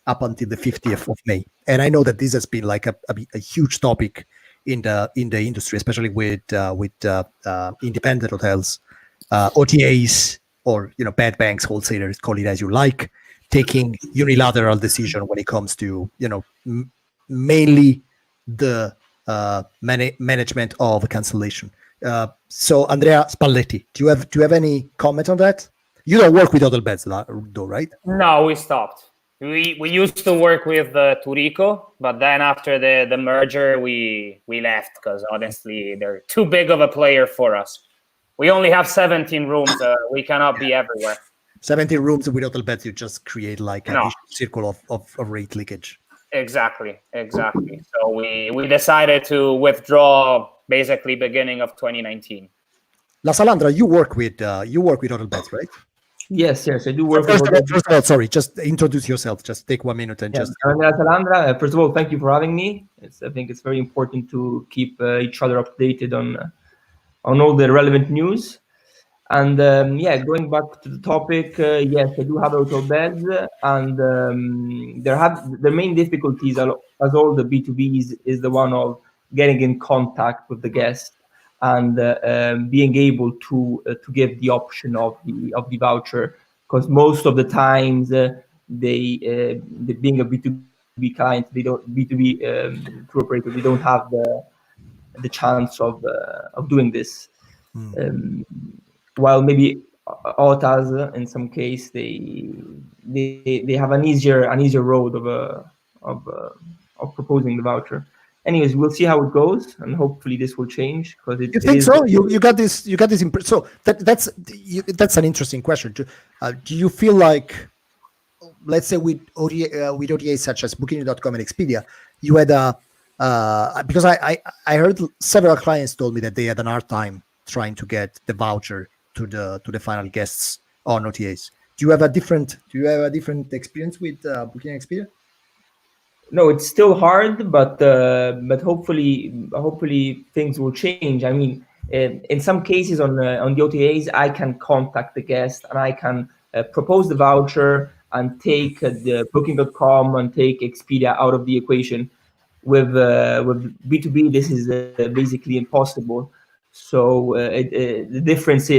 up until the 50th of May. And I know that this has been like a huge topic in the industry, especially with independent hotels, OTAs, or bad banks, wholesalers, call it as you like, taking unilateral decision when it comes to mainly the management of cancellation. So Andrea Spalletti, do you have any comment on that? You don't work with Hotelbeds though, right? No, we stopped. We used to work with Turico, but then after the merger, we left because honestly, they're too big of a player for us. We only have 17 rooms. We cannot be everywhere. 17 rooms with Hotelbeds, you just create like a vicious circle of rate leakage. Exactly. So we decided to withdraw basically beginning of 2019. Lasalandra, you work with Hotelbeds, right? Yes, I do work. First of all, sorry, just introduce yourself. Just take 1 minute and just. I'm Lasalandra. First of all, thank you for having me. I think it's very important to keep each other updated on all the relevant news. And going back to the topic, yes, I do have Hotelbeds, and the main difficulties, as all the B2Bs, is the one of getting in contact with the guest and being able to give the option of the voucher, because most of the times they being a B2B client, they don't B2B tour operator, they don't have the chance of doing this. While maybe OTAs in some case they have an easier road of proposing the voucher. Anyways, we'll see how it goes, and hopefully this will change. Because you think so? You got this. So that's an interesting question. Do you feel like, let's say with OTAs such as Booking.com and Expedia, you had because I heard several clients told me that they had an hard time trying to get the voucher to the final guests on OTAs. Do you have a different experience with Booking and Expedia? No, it's still hard, but hopefully things will change. I mean, in some cases on the OTAs, I can contact the guest and I can propose the voucher and take the Booking.com and take Expedia out of the equation. With B2B, this is basically impossible. So the difference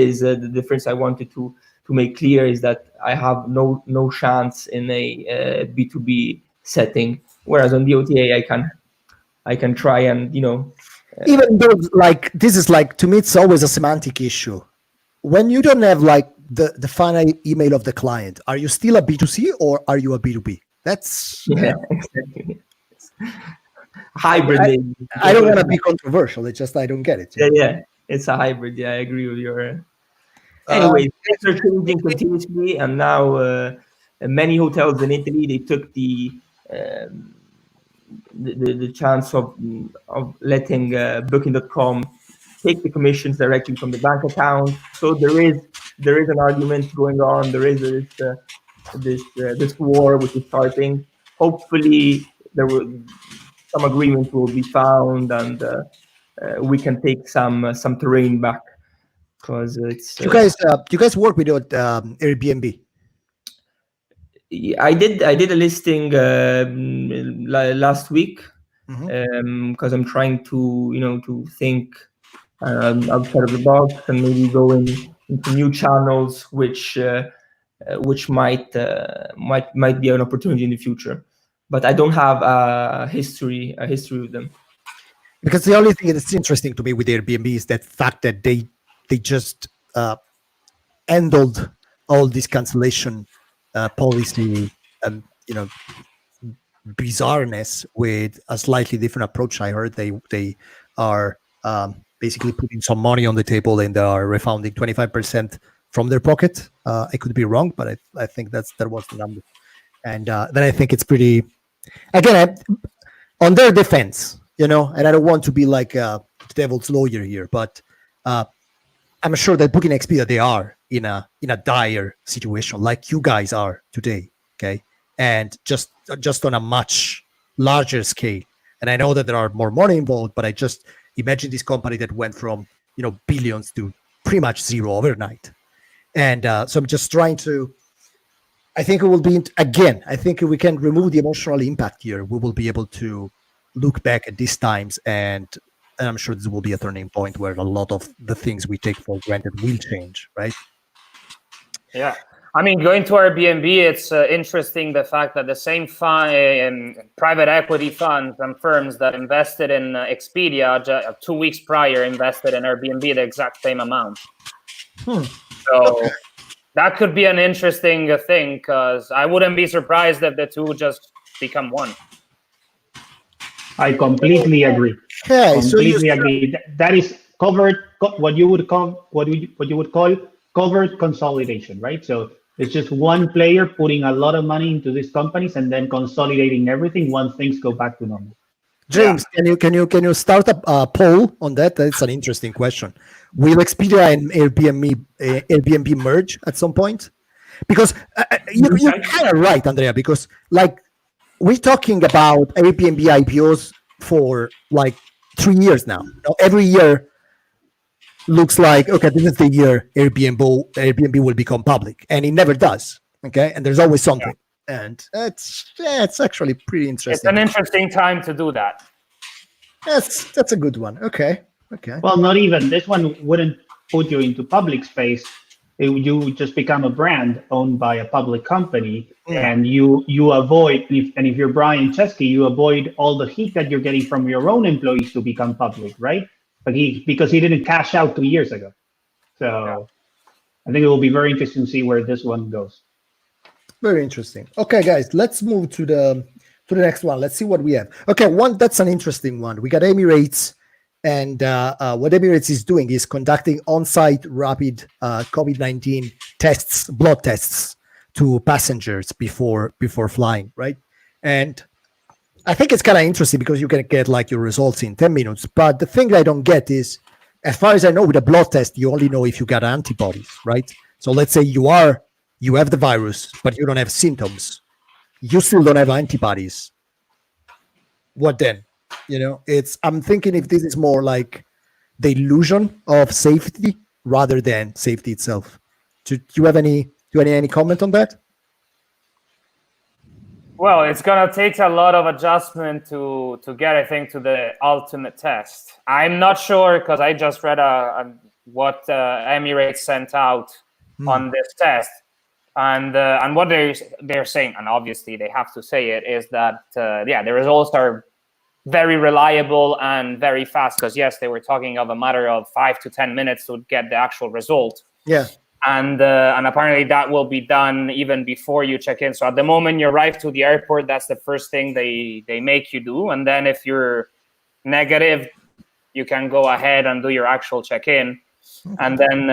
I wanted to make clear is that I have no chance in a B2B setting. Whereas on the OTA, I can try and even though like this is like, to me it's always a semantic issue. When you don't have like the final email of the client, are you still a B2C or are you a B2B? That's exactly. Hybrid. I don't want to be controversial. It's just I don't get it. Yeah, it's a hybrid. Yeah, I agree with your. Anyway, things are changing continuously, and now many hotels in Italy, they took the chance of letting Booking.com take the commissions directly from the bank account. So there is an argument going on. There is this war which is starting. Hopefully, some agreement will be found, and we can take some terrain back. Because it's. Do you guys work with Airbnb? I did a listing last week, because I'm trying to think outside of the box and maybe go into new channels, which might be an opportunity in the future. But I don't have a history with them. Because the only thing that's interesting to me with Airbnb is that fact that they just handled all this cancellation policy, bizarreness with a slightly different approach. I heard they are basically putting some money on the table and they are refunding 25% from their pocket. I could be wrong, but I think that was the number. And then I think it's pretty, again, on their defense, and I don't want to be like a devil's lawyer here, but I'm sure that Booking Expedia, they are in a dire situation like you guys are today, okay? And just on a much larger scale. And I know that there are more money involved, but I just imagine this company that went from billions to pretty much zero overnight. And so I'm just trying to, I think it will be, again, I think if we can remove the emotional impact here, we will be able to look back at these times, and I'm sure this will be a turning point where a lot of the things we take for granted will change, right? Yeah. I mean, going to Airbnb, it's interesting the fact that the same private equity funds and firms that invested in Expedia 2 weeks prior invested in Airbnb the exact same amount. So that could be an interesting thing, because I wouldn't be surprised if the two just become one. I completely agree. Okay, completely agree. That is covered. What you would call covered consolidation, right? So it's just one player putting a lot of money into these companies and then consolidating everything once things go back to normal. James, can you start a poll on that? That's an interesting question. Will Expedia and Airbnb merge at some point? Because you're kind of right, Andrea. Because we're talking about Airbnb IPOs for 3 years now. Every year looks like, okay, this is the year Airbnb will become public, and it never does. Okay, and there's always something. And it's actually pretty interesting. It's an interesting time to do that. That's a good one. Okay. Well, not even this one wouldn't put you into public space. You just become a brand owned by a public company, and you avoid. If you're Brian Chesky, you avoid all the heat that you're getting from your own employees to become public, right? But because he didn't cash out 2 years ago. So I think it will be very interesting to see where this one goes. Very interesting. Okay, guys, let's move to the next one. Let's see what we have. Okay, that's an interesting one. We got Emirates, and what Emirates is doing is conducting on-site rapid COVID-19 tests, blood tests to passengers before flying, right? And I think it's kind of interesting because you can get your results in 10 minutes. But the thing I don't get is, as far as I know, with a blood test, you only know if you got antibodies, right? So let's say you have the virus, but you don't have symptoms. You still don't have antibodies. What then? I'm thinking if this is more like the illusion of safety rather than safety itself. Do you have any comment on that? Well, it's gonna take a lot of adjustment to get, I think, to the ultimate test. I'm not sure, because I just read what Emirates sent out on this test. And what they're saying, and obviously they have to say it, is that the results are very reliable and very fast. Because yes, they were talking of a matter of 5 to 10 minutes to get the actual result. Yeah. And apparently that will be done even before you check in. So at the moment you arrive to the airport, that's the first thing they make you do. And then if you're negative, you can go ahead and do your actual check-in. And then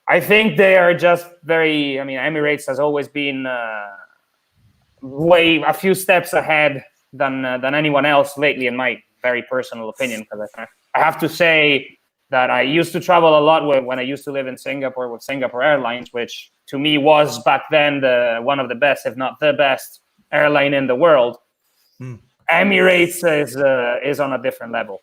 I think they are just Emirates has always been a few steps ahead than anyone else lately, in my very personal opinion. Because I have to say that I used to travel a lot when I used to live in Singapore with Singapore Airlines, which to me was back then one of the best, if not the best, airline in the world. Emirates is on a different level.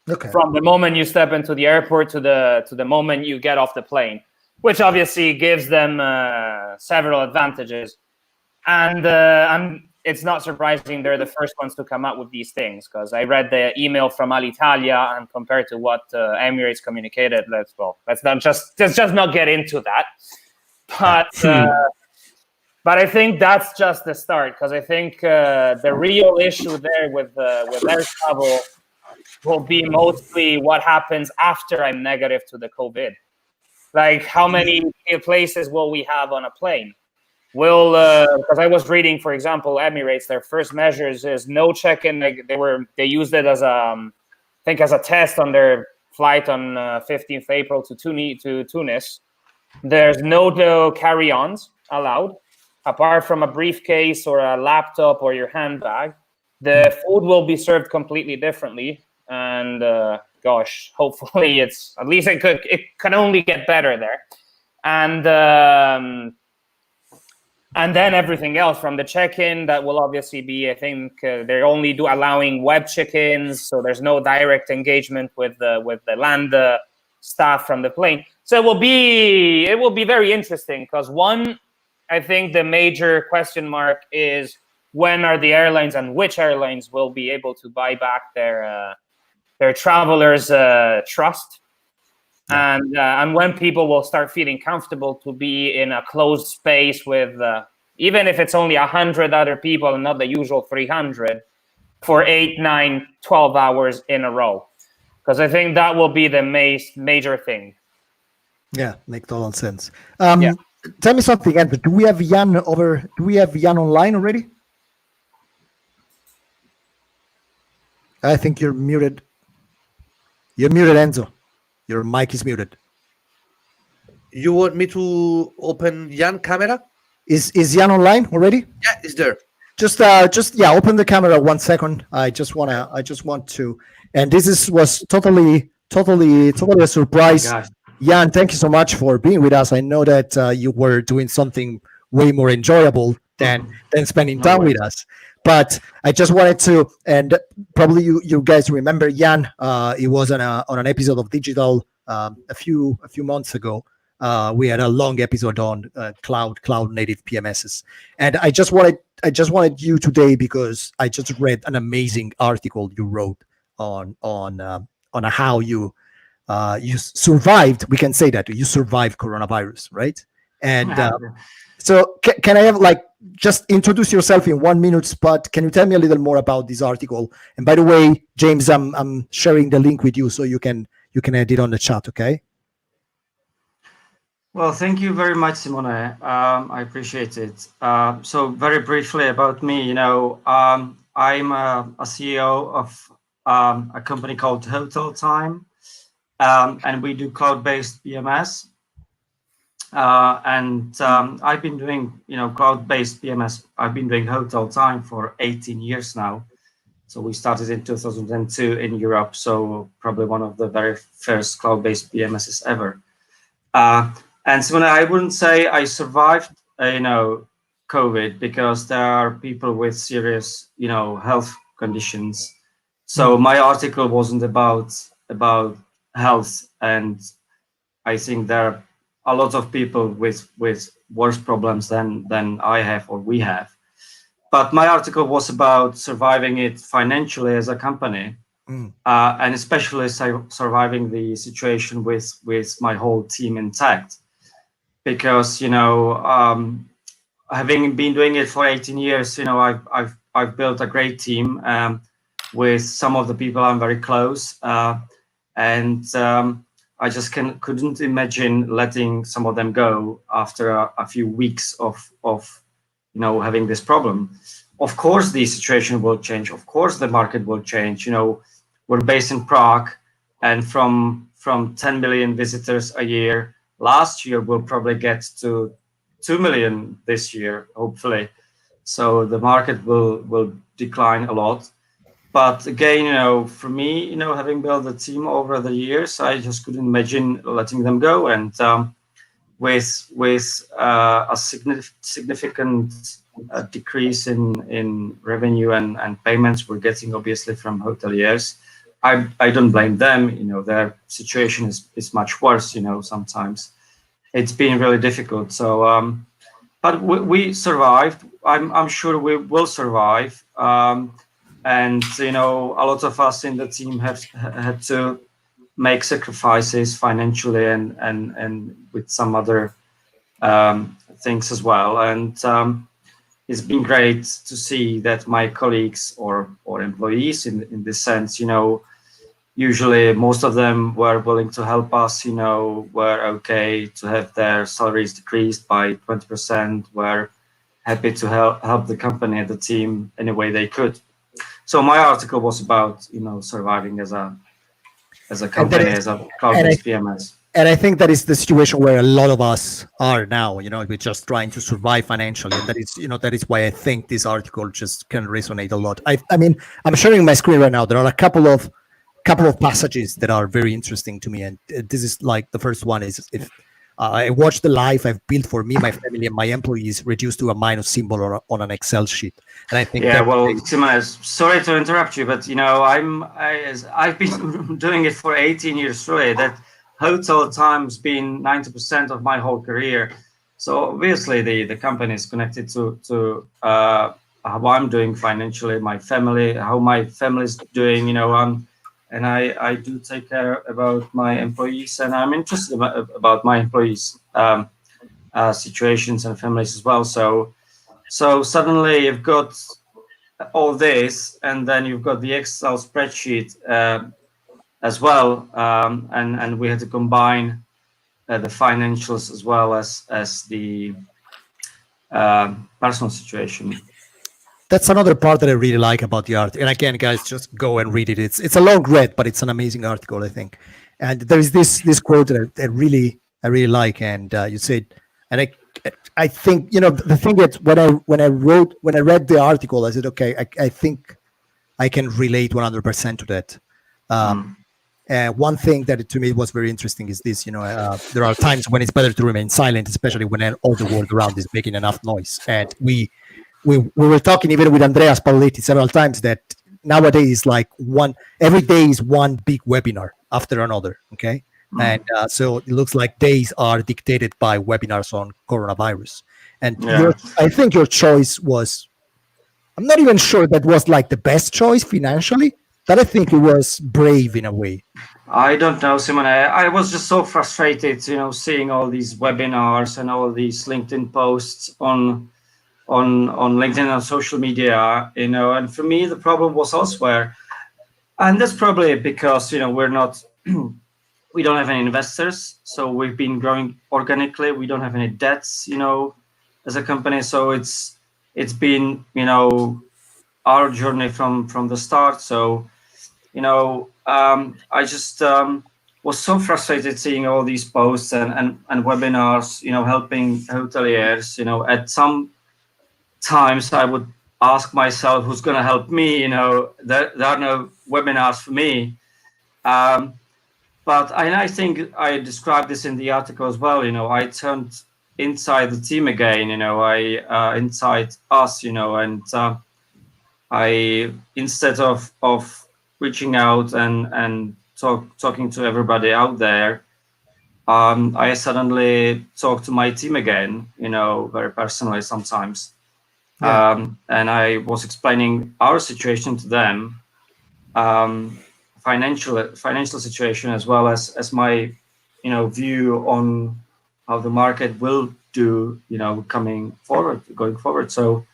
Okay. From the moment you step into the airport to the moment you get off the plane, which obviously gives them several advantages. And it's not surprising they're the first ones to come out with these things, because I read the email from Alitalia, and compared to what Emirates communicated, let's just not get into that. But I think that's just the start, because I think the real issue there with air travel will be mostly what happens after I'm negative to the COVID. Like, how many places will we have on a plane? Will because I was reading, for example, Emirates, their first measures is no check-in. Like they used it as I think as a test on their flight on 15th April to Tunis. There's no carry-ons allowed, apart from a briefcase or a laptop or your handbag. The food will be served completely differently, and gosh, hopefully it's at least it can only get better there, and then everything else from the check-in, that will obviously be, I think they're only allowing web check-ins, so there's no direct engagement with the land staff from the plane. So it will be very interesting, because one, I think the major question mark is when are the airlines and which airlines will be able to buy back their travelers' trust. And when people will start feeling comfortable to be in a closed space with, even if it's only 100 other people and not the usual 300, for 8, 9, 12 hours in a row. Because I think that will be the major thing. Yeah, makes total sense. Tell me something, Andrew. Do we have Jan online already? I think you're muted. You're muted, Enzo. Your mic is muted. You want me to open Jan camera? Is Jan online already? Yeah, it's there. Just open the camera 1 second. I just want to, and this was totally a surprise. Jan, thank you so much for being with us. I know that you were doing something way more enjoyable than spending time with us. But I just wanted to, and probably you guys remember Jan. It was on an episode of Digital a few months ago. We had a long episode on cloud native PMSs, and I just wanted you today, because I just read an amazing article you wrote on how you survived. We can say that you survived coronavirus, right? And so can I have just introduce yourself in 1 minute, but can you tell me a little more about this article? And by the way, James, I'm sharing the link with you, so you can add it on the chat, okay? Well, thank you very much, Simone. I appreciate it. So very briefly about me, I'm a CEO of a company called Hotel Time, and we do cloud-based PMS. I've been doing, cloud-based PMS. I've been doing Hotel Time for 18 years now. So we started in 2002 in Europe. So probably one of the very first cloud-based PMSs ever. And Simone, I wouldn't say I survived, COVID, because there are people with serious, health conditions. So my article wasn't about health, and I think there are a lot of people with worse problems than I have or we have. But my article was about surviving it financially as a company, and especially surviving the situation with my whole team intact. Because having been doing it for 18 years, I've built a great team with some of the people I'm very close, and I just couldn't imagine letting some of them go after a few weeks of having this problem. Of course, the situation will change. Of course, the market will change. We're based in Prague, and from 10 million visitors a year last year, we'll probably get to 2 million this year, hopefully. So the market will decline a lot. But again, for me, having built a team over the years, I just couldn't imagine letting them go. And with a significant decrease in revenue and payments we're getting, obviously, from hoteliers, I don't blame them. Their situation is much worse. Sometimes it's been really difficult. So, but we survived. I'm sure we will survive. And a lot of us in the team have had to make sacrifices financially and with some other things as well. And it's been great to see that my colleagues or employees in this sense, usually most of them were willing to help us, were okay to have their salaries decreased by 20%, were happy to help the company and the team any way they could. So my article was about, surviving as a company, as a cloud-based PMS. And I think that is the situation where a lot of us are now. We're just trying to survive financially, and that is why I think this article just can resonate a lot. I mean, I'm sharing my screen right now. There are a couple of passages that are very interesting to me, and this is like the first one is if I watch the life I've built for me, my family, and my employees reduced to a minus symbol on an Excel sheet. And I think Simone, sorry to interrupt you, but I've been doing it for 18 years really. That hotel time's been 90% of my whole career. So obviously the company is connected to how I'm doing financially, my family, how my family's doing, and I do take care about my employees, and I'm interested about my employees' situations and families as well. So suddenly you've got all this, and then you've got the Excel spreadsheet as well, and we had to combine the financials as well as the personal situation. That's another part that I really like about the art. And again, guys, just go and read it. It's a long read, but it's an amazing article, I think. And there is this quote that I really like, and you said, and I think the thing that when I read the article, I said, okay, I think I can relate 100% to that. One thing that to me was very interesting is this. There are times when it's better to remain silent, especially when all the world around is making enough noise, and we were talking even with Andrea Spalletti several times that nowadays every day is one big webinar after another. Okay. And so it looks like days are dictated by webinars on coronavirus. And I think your choice was, I'm not even sure that was like the best choice financially, but I think it was brave in a way. I don't know, Simone. I was just so frustrated, seeing all these webinars and all these LinkedIn posts on LinkedIn and social media, and for me the problem was elsewhere, and that's probably because we're not we don't have any investors, so we've been growing organically. We don't have any debts, as a company, so it's been our journey from the start. So I just was so frustrated seeing all these posts and webinars, helping hoteliers. At some times I would ask myself, who's going to help me? There are no webinars for me. But I think I described this in the article as well. I turned inside the team again. I inside us. And I, instead of reaching out and talking to everybody out there, I suddenly talked to my team again. Very personally sometimes. Yeah. And I was explaining our situation to them, financial situation, as well as my, view on how the market will do, going forward. So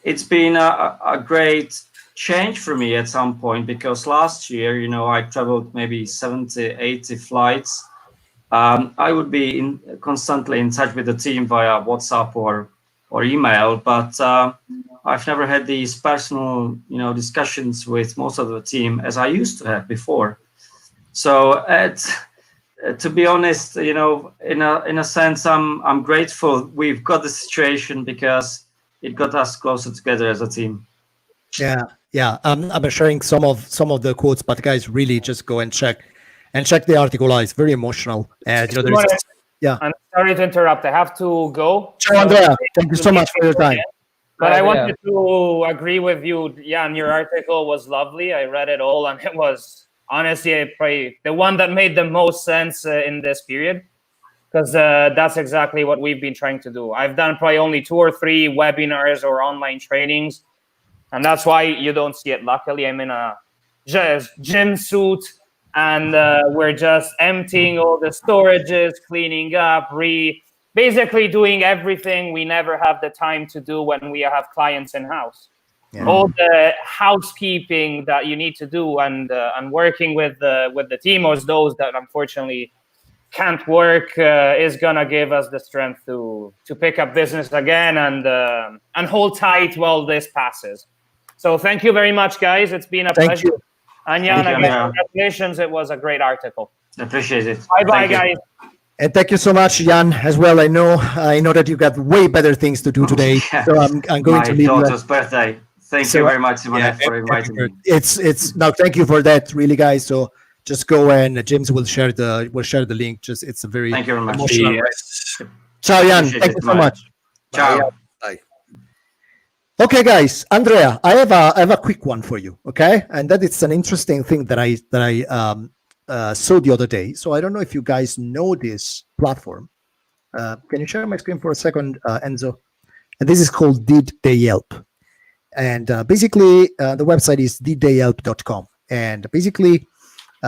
it's been a great change for me at some point, because last year, I traveled maybe 70, 80 flights. I would be constantly in touch with the team via WhatsApp or email, but I've never had these personal, discussions with most of the team as I used to have before. So, to be honest, in a sense, I'm grateful we've got the situation, because it got us closer together as a team. Yeah. I'm sharing some of the quotes, but guys, really just go and check the article out. It's very emotional, and I'm sorry to interrupt. I have to go. Sure, Andrea. Thank you so much for your time. But I wanted to agree with you. Yeah, and your article was lovely. I read it all, and it was honestly probably the one that made the most sense in this period, because that's exactly what we've been trying to do. I've done probably only 2 or 3 webinars or online trainings, and that's why you don't see it. Luckily, I'm in a gym suit, and we're just emptying all the storages, cleaning up, basically doing everything we never have the time to do when we have clients in house. all the housekeeping that you need to do, and working with the team, or those that unfortunately can't work, is gonna give us the strength to pick up business again and hold tight while this passes. So thank you very much, guys. It's been a pleasure. You. And Jan, Thank you, again, Andrea. congratulations. It was a great article. Appreciate it. Bye-bye, Thank you. guys. And thank you so much, Jan, as well. I know that you got way better things to do today, Yeah. so I'm going My to leave you. daughter's birthday. Thank you very much, Simone, for inviting me. It's now. Thank you for that, really, guys. So just go, and James will share the link. Just it's a very Thank you very much. emotional. Yes. Ciao, Jan. Appreciate Thank it, you so Mike. much. Ciao. Okay, guys. Andrea, I have a quick one for you. Okay, and that is an interesting thing that I saw the other day. So I don't know if you guys know this platform. Can you share my screen for a second, Enzo? And this is called Did They Help? And basically, the website is didtheyhelp.com. And basically,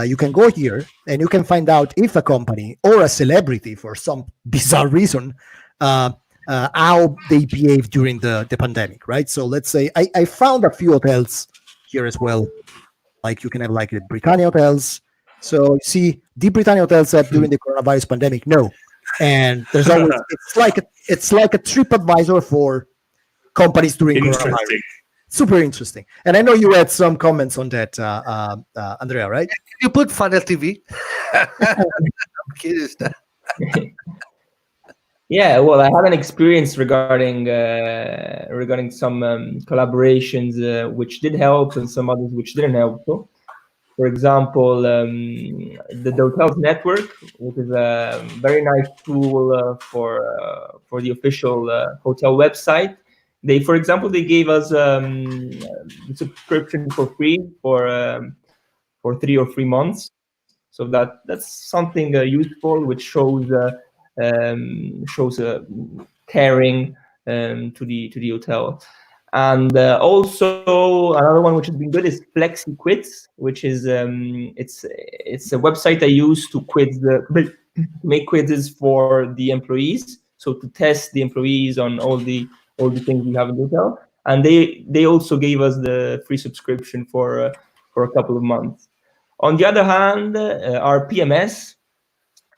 you can go here and you can find out if a company or a celebrity, for some bizarre reason, how they behave during the pandemic, right? So let's say I found a few hotels here as well. Like you can have like the Britannia hotels. So you see, the Britannia hotels have during the coronavirus pandemic? No. And there's always it's like a TripAdvisor for companies during coronavirus. Interesting. Super interesting. And I know you had some comments on that, Andrea, right? Can you put FunnelTV? I'm curious. Yeah, well, I have an experience regarding some collaborations which did help and some others which didn't help. So, for example, the Hotels Network, which is a very nice tool for the official hotel website. For example, they gave us the subscription for free for 3 or 3 months. So that's something useful, which shows caring to the hotel. And also another one which has been good is Flexi Quiz, which is it's a website I use to make quizzes for the employees. So to test the employees on all the things we have in the hotel. And they also gave us the free subscription for a couple of months. On the other hand, our PMS,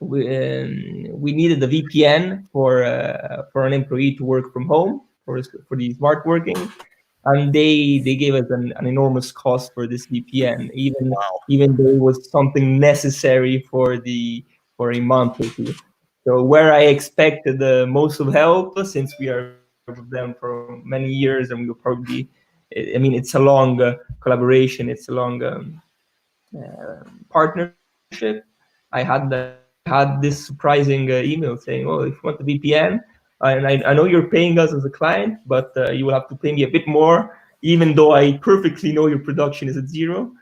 we needed a VPN for an employee to work from home for the smart working, and they gave us an enormous cost for this VPN, even though it was something necessary for a month or two. So where I expected the most of help, since we are with them for many years, and we will probably, I mean, it's a long collaboration, it's a long partnership. I had this surprising email saying, "Oh, if you want the VPN, and I know you're paying us as a client, but you will have to pay me a bit more, even though I perfectly know your production is at zero,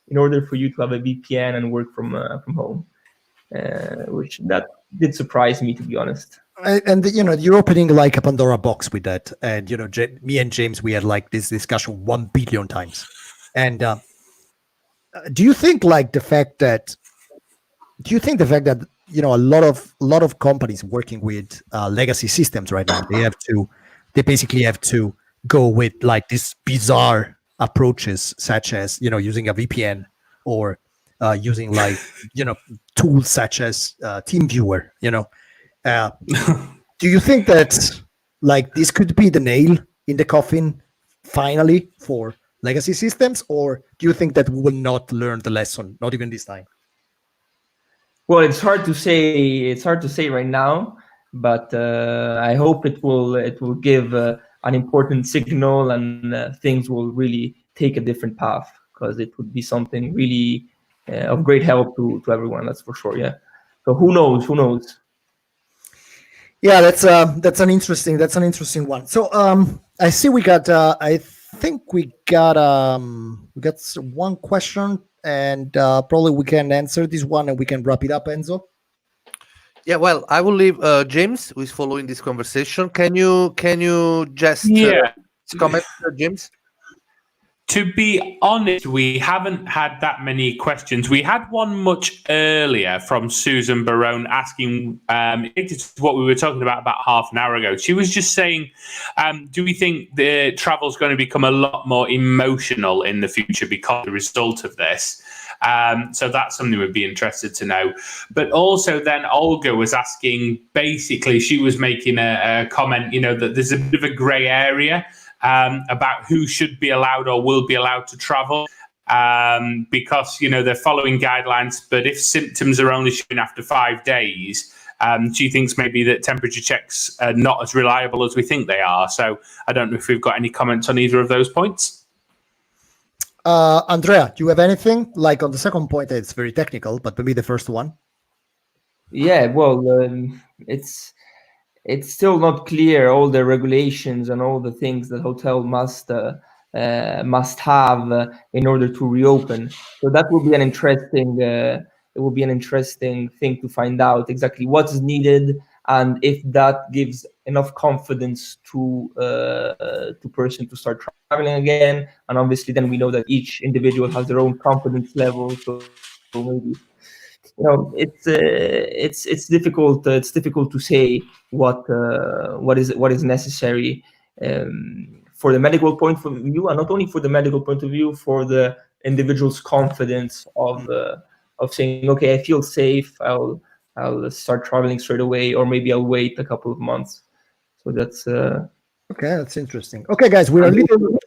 in order for you to have a VPN and work from home," which that did surprise me, to be honest. And you're opening like a Pandora box with that. And me and James, we had like this discussion 1 billion times. And do you think the fact that a lot of companies working with legacy systems right now, they basically have to go with like these bizarre approaches, such as using a VPN or using like tools such as TeamViewer. Do you think that like this could be the nail in the coffin finally for legacy systems, or do you think that we will not learn the lesson, not even this time? Well, it's hard to say. It's hard to say right now, but I hope it will give an important signal, and things will really take a different path, because it would be something really of great help to everyone. That's for sure. Yeah. So who knows? Who knows? Yeah, that's an interesting one. So I see we got I think we got one question, and probably we can answer this one and we can wrap it up, Enzo. Yeah, well, I will leave James, who is following this conversation. Can you just comment, James? To be honest, we haven't had that many questions. We had one much earlier from Susan Barone asking, it's what we were talking about half an hour ago. She was just saying, do we think the travel's going to become a lot more emotional in the future because of the result of this? So that's something we'd be interested to know. But also then Olga was asking, basically, she was making a comment, that there's a bit of a grey area about who should be allowed or will be allowed to travel because, they're following guidelines. But if symptoms are only showing after 5 days, she thinks maybe that temperature checks are not as reliable as we think they are. So I don't know if we've got any comments on either of those points. Andrea, do you have anything? Like on the second point, it's very technical, but maybe the first one. Yeah, well, it's still not clear, all the regulations and all the things that hotel must have in order to reopen. So that will be an interesting. It will be an interesting thing to find out exactly what is needed and if that gives enough confidence to person to start traveling again. And obviously, then we know that each individual has their own confidence level. So maybe. It's difficult. It's difficult to say what is necessary for the medical point of view, and not only for the medical point of view, for the individual's confidence of saying, okay, I feel safe. I'll start traveling straight away, or maybe I'll wait a couple of months. So that's okay. That's interesting. Okay, guys, we're a little.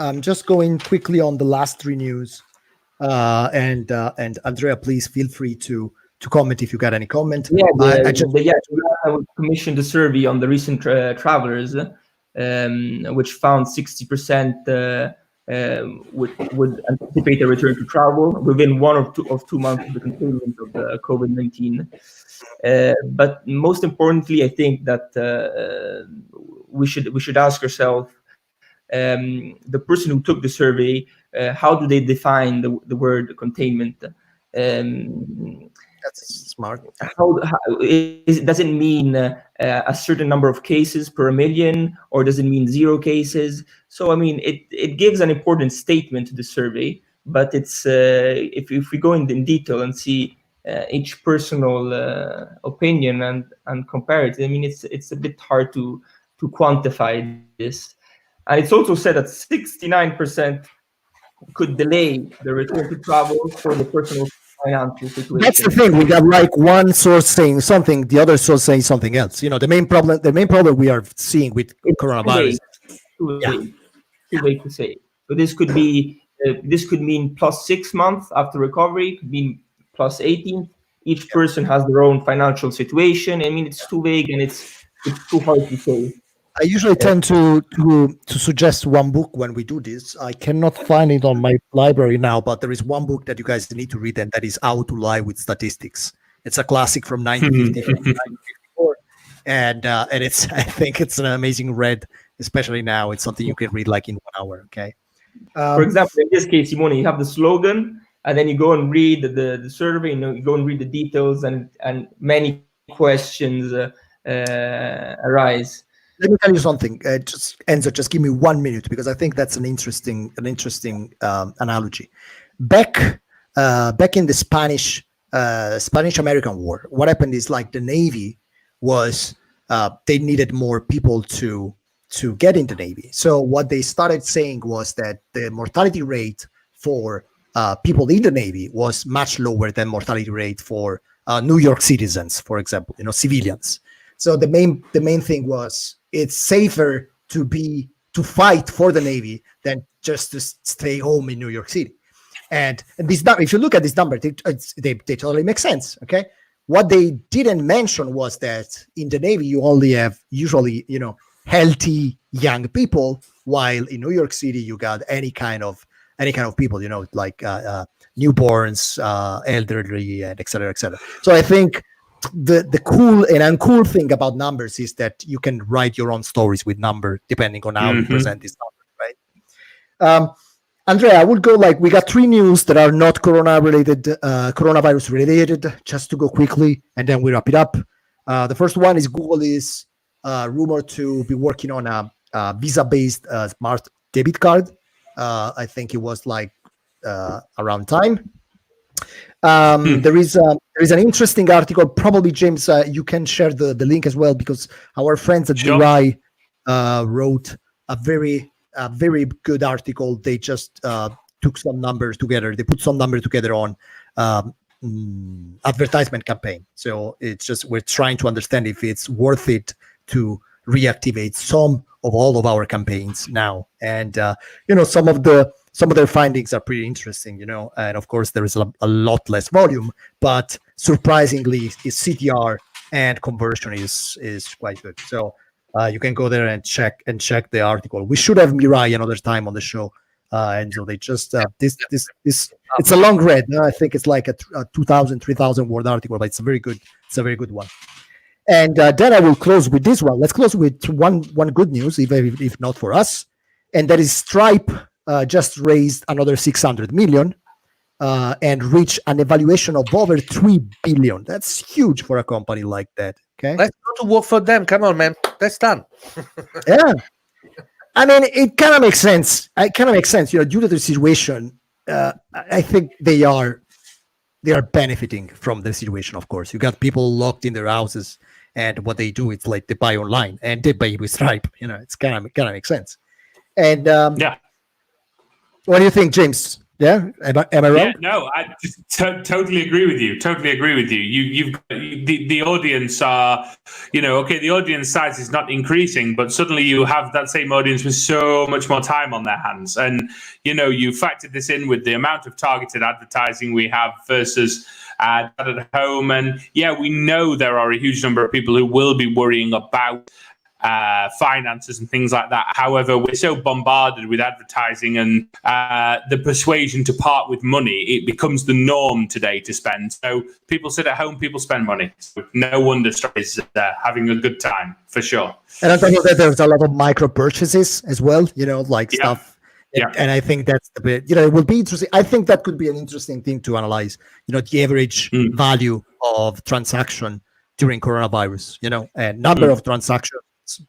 I'm just going quickly on the last 3 news. And Andrea, please feel free to comment if you got any comment. Yeah, I commissioned a survey on the recent travelers, which found 60% would anticipate a return to travel within 1 or 2 months of the containment of the COVID-19. But most importantly, I think that we should ask ourselves, the person who took the survey, how do they define the word containment? That's smart. Does it mean a certain number of cases per 1 million, or does it mean 0 cases? So, I mean, it gives an important statement to the survey, but it's if we go in detail and see each personal opinion and compare it, I mean, it's a bit hard to quantify this. And it's also said that 69% could delay the return to travel for the personal financial situation. That's the thing. We got like one source saying something, the other source saying something else. The main problem we are seeing with coronavirus. Too late to say. So this could be this could mean plus 6 months after recovery. Could mean plus 18. Each person has their own financial situation. I mean, it's too vague and it's too hard to say. I usually tend to suggest one book when we do this. I cannot find it on my library now, but there is one book that you guys need to read, and that is How to Lie with Statistics. It's a classic from 1954, and it's I think it's an amazing read, especially now. It's something you can read like in 1 hour. Okay. For example, in this case, Simone, you have the slogan, and then you go and read the survey, you go and read the details, and many questions arise. Let me tell you something, Enzo. Just give me 1 minute, because I think that's an interesting analogy. Back in the Spanish-American War, what happened is, like, the Navy was they needed more people to get in the Navy. So what they started saying was that the mortality rate for people in the Navy was much lower than mortality rate for New York citizens, for example, civilians. So the main thing was, it's safer to fight for the Navy than just to stay home in New York City. And this, if you look at this number, they totally make sense. Okay, what they didn't mention was that in the Navy you only have usually healthy young people, while in New York City you got any kind of people, like newborns, elderly, and et cetera, et cetera. So I think the cool and uncool thing about numbers is that you can write your own stories with number depending on how you present this number, right? Andrea, I would go, like, we got 3 news that are not coronavirus related, just to go quickly, and then we wrap it up. The first one is Google is rumored to be working on a visa-based smart debit card. I think it was like around time. There is an interesting article. Probably James, you can share the link as well, because our friends at Mirai wrote a very good article. They just took some numbers together. They put some numbers together on advertisement campaign. So it's just, we're trying to understand if it's worth it to reactivate some of all of our campaigns now. And some of their findings are pretty interesting, and of course there is a lot less volume, but surprisingly is CTR and conversion is quite good. So you can go there and check the article. We should have Mirai another time on the show. And so they just this it's a long read. I think it's like a 2,000, 3,000 word article, but it's a very good one. And then I will close with this one. Let's close with one good news, if not for us, and that is Stripe just raised another 600 million and reached an evaluation of over 3 billion. That's huge for a company like that. Okay, let's go to work for them. Come on, man. That's done. Yeah. I mean, it kind of makes sense. Due to the situation, I think they are benefiting from the situation. Of course, you got people locked in their houses, and what they do, it's like they buy online and they buy with Stripe. It's kind of makes sense. And yeah, what do you think, James? Yeah, am I wrong? Yeah, no, I totally agree with you. You've the audience are, okay, the audience size is not increasing, but suddenly you have that same audience with so much more time on their hands, and you factored this in with the amount of targeted advertising we have versus at home, and yeah, we know there are a huge number of people who will be worrying about finances and things like that. However, we're so bombarded with advertising and the persuasion to part with money, it becomes the norm today to spend. So people sit at home, people spend money. So no wonder Stripe is having a good time, for sure. And on top of that, there's a lot of micro purchases as well, stuff. Yeah. And I think that's the bit, it will be interesting. I think that could be an interesting thing to analyze, the average value of transaction during coronavirus, and number of transactions,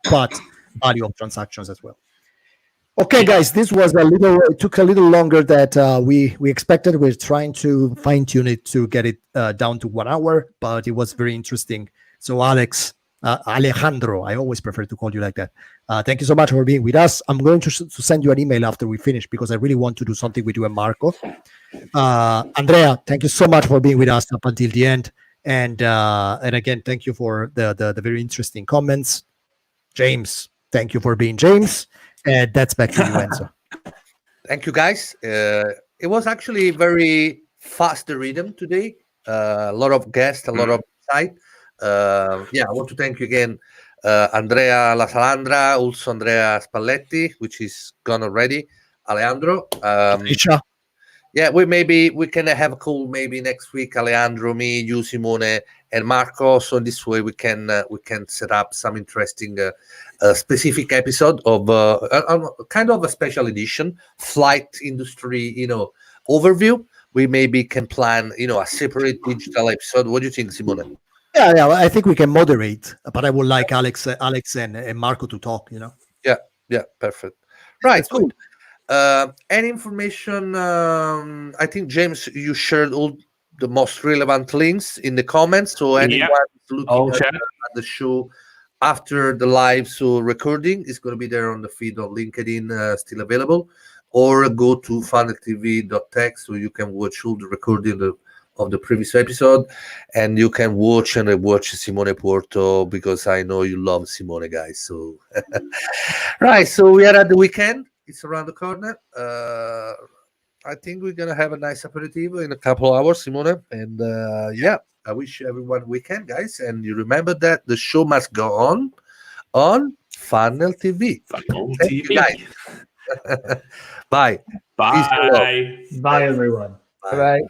but value of transactions as well. Okay, guys, this was it took a little longer than we expected. We're trying to fine tune it to get it down to 1 hour, but it was very interesting. So Alejandro, I always prefer to call you like that. Thank you so much for being with us. I'm going to send you an email after we finish, because I really want to do something with you and Marco. Andrea, thank you so much for being with us up until the end. And again, thank you for the very interesting comments. James, thank you for being James. And that's back to you, Enzo. Thank you, guys. It was actually very fast rhythm today. A lot of guests, a lot of insight. I want to thank you again, Andrea Lasalandra, also Andrea Spalletti, which is gone already. Alejandro. Patricia. Yeah, we can have a call maybe next week. Alejandro, me, you, Simone, and Marco. So this way we can set up some interesting specific episode of kind of a special edition flight industry, overview. We maybe can plan, a separate digital episode. What do you think, Simone? Yeah, I think we can moderate, but I would like Alex and Marco to talk. Yeah, perfect. Right, cool. Any information? I think, James, you shared all the most relevant links in the comments. So anyone looking at the show after the live recording is going to be there on the feed on LinkedIn, still available, or go to FunnelTV.tech so you can watch all the recording of the previous episode, and you can watch Simone Puorto, because I know you love Simone, guys. So right, so we are at the weekend. It's around the corner. I think we're gonna have a nice aperitivo in a couple of hours, Simone. And I wish everyone weekend, guys. And you remember that the show must go on FunnelTV. Thank you, guys. Bye. Bye, everyone. Bye.